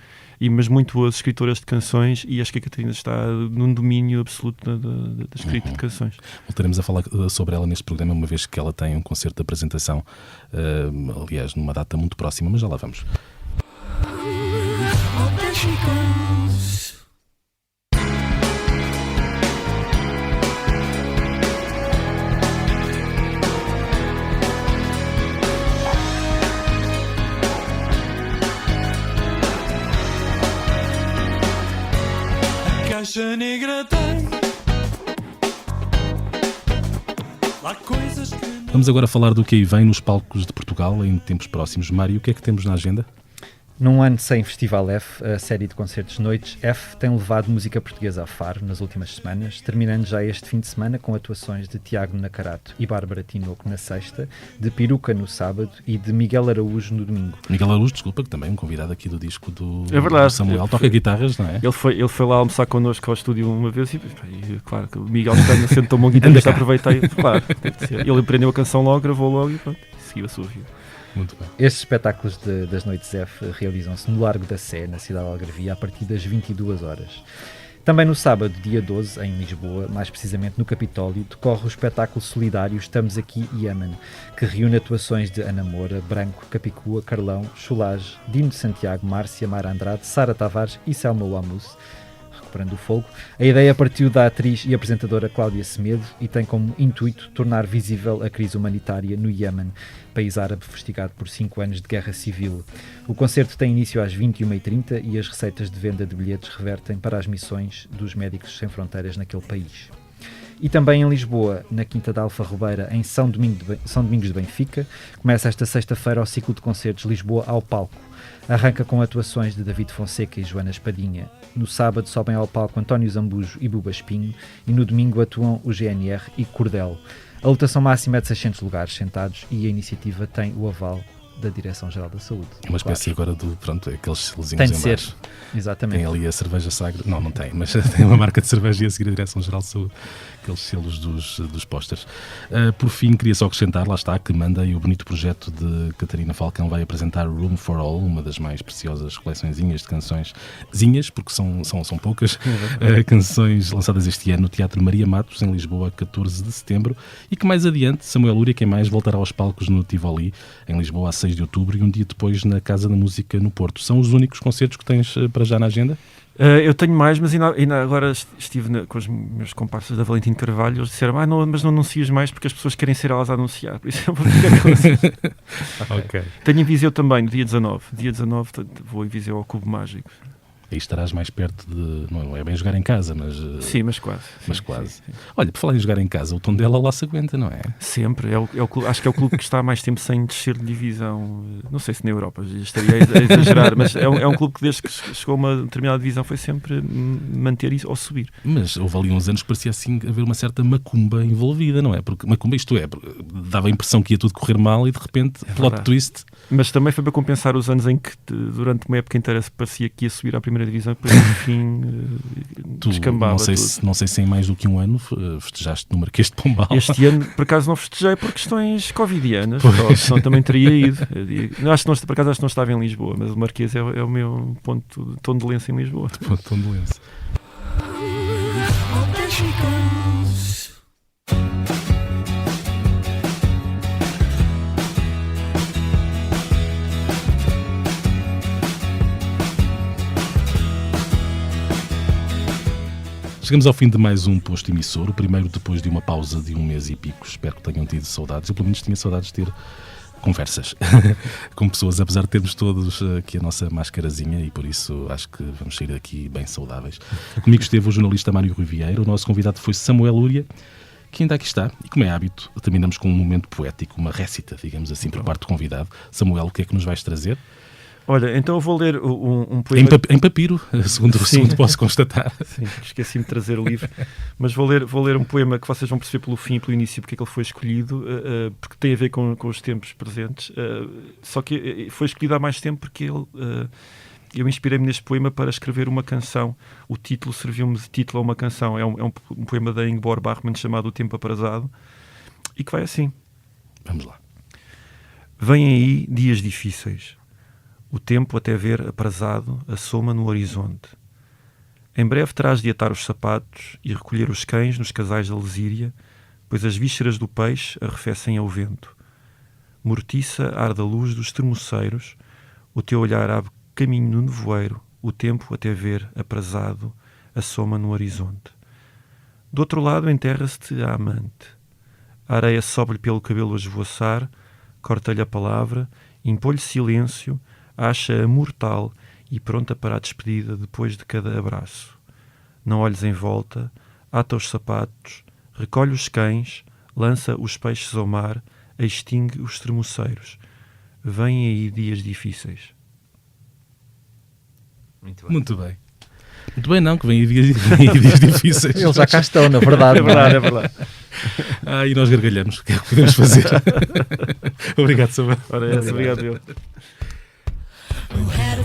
mas muito boas escritoras de canções, e acho que a Catarina está num domínio absoluto da escrita de canções. Voltaremos a falar sobre ela neste programa, uma vez que ela tem um concerto de apresentação, aliás, numa data muito próxima, mas já lá vamos. A caixa negra tem lá coisas que não... Vamos agora falar do que aí vem nos palcos de Portugal em tempos próximos. Mário, o que é que temos na agenda? Num ano sem Festival F, a série de concertos Noites F tem levado música portuguesa a Faro nas últimas semanas, terminando já este fim de semana com atuações de Tiago Nacarato e Bárbara Tinoco na sexta, de Peruca no sábado e de Miguel Araújo no domingo. Miguel Araújo, desculpa, que também é um convidado aqui do disco do Samuel, toca guitarras, não é? Ele foi lá almoçar connosco ao estúdio uma vez e claro que o Miguel está sendo tão bom guitarrista, aproveitei, claro, ele aprendeu a canção logo, gravou logo e pronto, seguiu a sua vida. Muito bem. Estes espetáculos das Noites F realizam-se no Largo da Sé, na cidade de Algarvia, a partir das 22 horas. Também no sábado, dia 12, em Lisboa, mais precisamente no Capitólio, decorre o espetáculo solidário Estamos Aqui Yemen, que reúne atuações de Ana Moura, Branco, Capicua, Carlão, Cholage, Dino de Santiago, Márcia, Mara Andrade, Sara Tavares e Selma Wamus, recuperando o fogo. A ideia partiu da atriz e apresentadora Cláudia Semedo e tem como intuito tornar visível a crise humanitária no Iémen, país árabe fustigado por 5 anos de guerra civil. O concerto tem início às 21h30 e as receitas de venda de bilhetes revertem para as missões dos Médicos Sem Fronteiras naquele país. E também em Lisboa, na Quinta da Alfa Robeira, em São Domingos de Benfica, começa esta sexta-feira o ciclo de concertos Lisboa ao Palco. Arranca com atuações de David Fonseca e Joana Espadinha. No sábado sobem ao palco António Zambujo e Buba Espinho e no domingo atuam o GNR e Cordel. A lotação máxima é de 600 lugares sentados e a iniciativa tem o aval da Direção-Geral da Saúde. É uma espécie agora aqueles selozinhos tem de em ser, baixo. Exatamente. Tem ali a cerveja Sagre, não tem, mas tem uma marca de cerveja e a seguir a Direção-Geral de Saúde, aqueles selos dos pósteres. Por fim, queria só acrescentar, lá está, que mandei o bonito projeto de Catarina Falcão, vai apresentar Room for All, uma das mais preciosas coleçõezinhas de cançõezinhas, porque são poucas, canções lançadas este ano no Teatro Maria Matos, em Lisboa, 14 de setembro, e que mais adiante, Samuel Lúria, quem mais, voltará aos palcos no Tivoli, em Lisboa, a 6 16 de outubro e um dia depois na Casa da Música no Porto. São os únicos concertos que tens para já na agenda? Eu tenho mais, mas ainda agora estive com os meus comparsas da Valentim Carvalho. Eles disseram, mas não anuncias mais porque as pessoas querem ser elas a anunciar. Por isso eu vou ficar com Ok. Tenho em Viseu também, no dia 19. Dia 19 vou em Viseu ao Cubo Mágico. Aí estarás mais perto de... Não é bem jogar em casa, mas... Sim, mas quase. Mas Sim, quase. sim. Olha, por falar em jogar em casa, o Tondela lá se aguenta, não é? Sempre. Acho que é o clube que está há mais tempo sem descer de divisão. Não sei se na Europa, estaria a exagerar, mas é um clube que desde que chegou a uma determinada divisão foi sempre manter isso ou subir. Mas houve ali uns anos que parecia assim haver uma certa macumba envolvida, não é? Porque macumba, isto é, dava a impressão que ia tudo correr mal e de repente, plot verdade. twist... Mas também foi para compensar os anos em que durante uma época inteira parecia que ia subir à primeira divisão e depois no fim descambava não sei se em mais do que um ano festejaste no Marquês de Pombal. Este ano, por acaso, não festejei por questões covidianas, senão também teria ido. Acho que por acaso não estava em Lisboa, mas o Marquês é o meu tom de lenço em Lisboa. Tom de lenço. Chegamos ao fim de mais um posto emissor, o primeiro depois de uma pausa de 1 mês e pico. Espero que tenham tido saudades. Eu pelo menos tinha saudades de ter conversas com pessoas, apesar de termos todos aqui a nossa mascarazinha e por isso acho que vamos sair daqui bem saudáveis. Comigo esteve o jornalista Mário Rui Vieira, o nosso convidado foi Samuel Lúria, que ainda aqui está, e como é hábito, terminamos com um momento poético, uma récita, digamos assim, por parte do convidado. Samuel, o que é que nos vais trazer? Olha, então eu vou ler um poema... Em papiro, segundo posso constatar. Sim, esqueci-me de trazer o livro. Mas vou ler um poema que vocês vão perceber pelo fim e pelo início porque é que ele foi escolhido, porque tem a ver com os tempos presentes. Só que foi escolhido há mais tempo porque eu inspirei-me neste poema para escrever uma canção. O título serviu-me de título a uma canção. É um poema da Ingeborg Bachmann chamado O Tempo Aprazado e que vai assim. Vamos lá. Vêm aí dias difíceis. O tempo, até ver aprazado, assoma no horizonte. Em breve terás de atar os sapatos e recolher os cães nos casais da lesíria, pois as vísceras do peixe arrefecem ao vento. Mortiça arde a luz dos termoceiros, o teu olhar abre caminho no nevoeiro, o tempo, até ver aprazado, assoma no horizonte. Do outro lado enterra-se-te a amante. A areia sobe-lhe pelo cabelo a esvoaçar, corta-lhe a palavra, impõe-lhe silêncio, acha-a mortal e pronta para a despedida depois de cada abraço. Não olhes em volta, ata os sapatos, recolhe os cães, lança os peixes ao mar, extingue os termoceiros. Vêm aí dias difíceis. Muito bem. Muito bem. Muito bem, não, que vem aí dias difíceis. Eles já cá estão, na verdade. É verdade. E nós gargalhamos. O que é que podemos fazer? Obrigado, Samuel. Ora, obrigado eu. Who had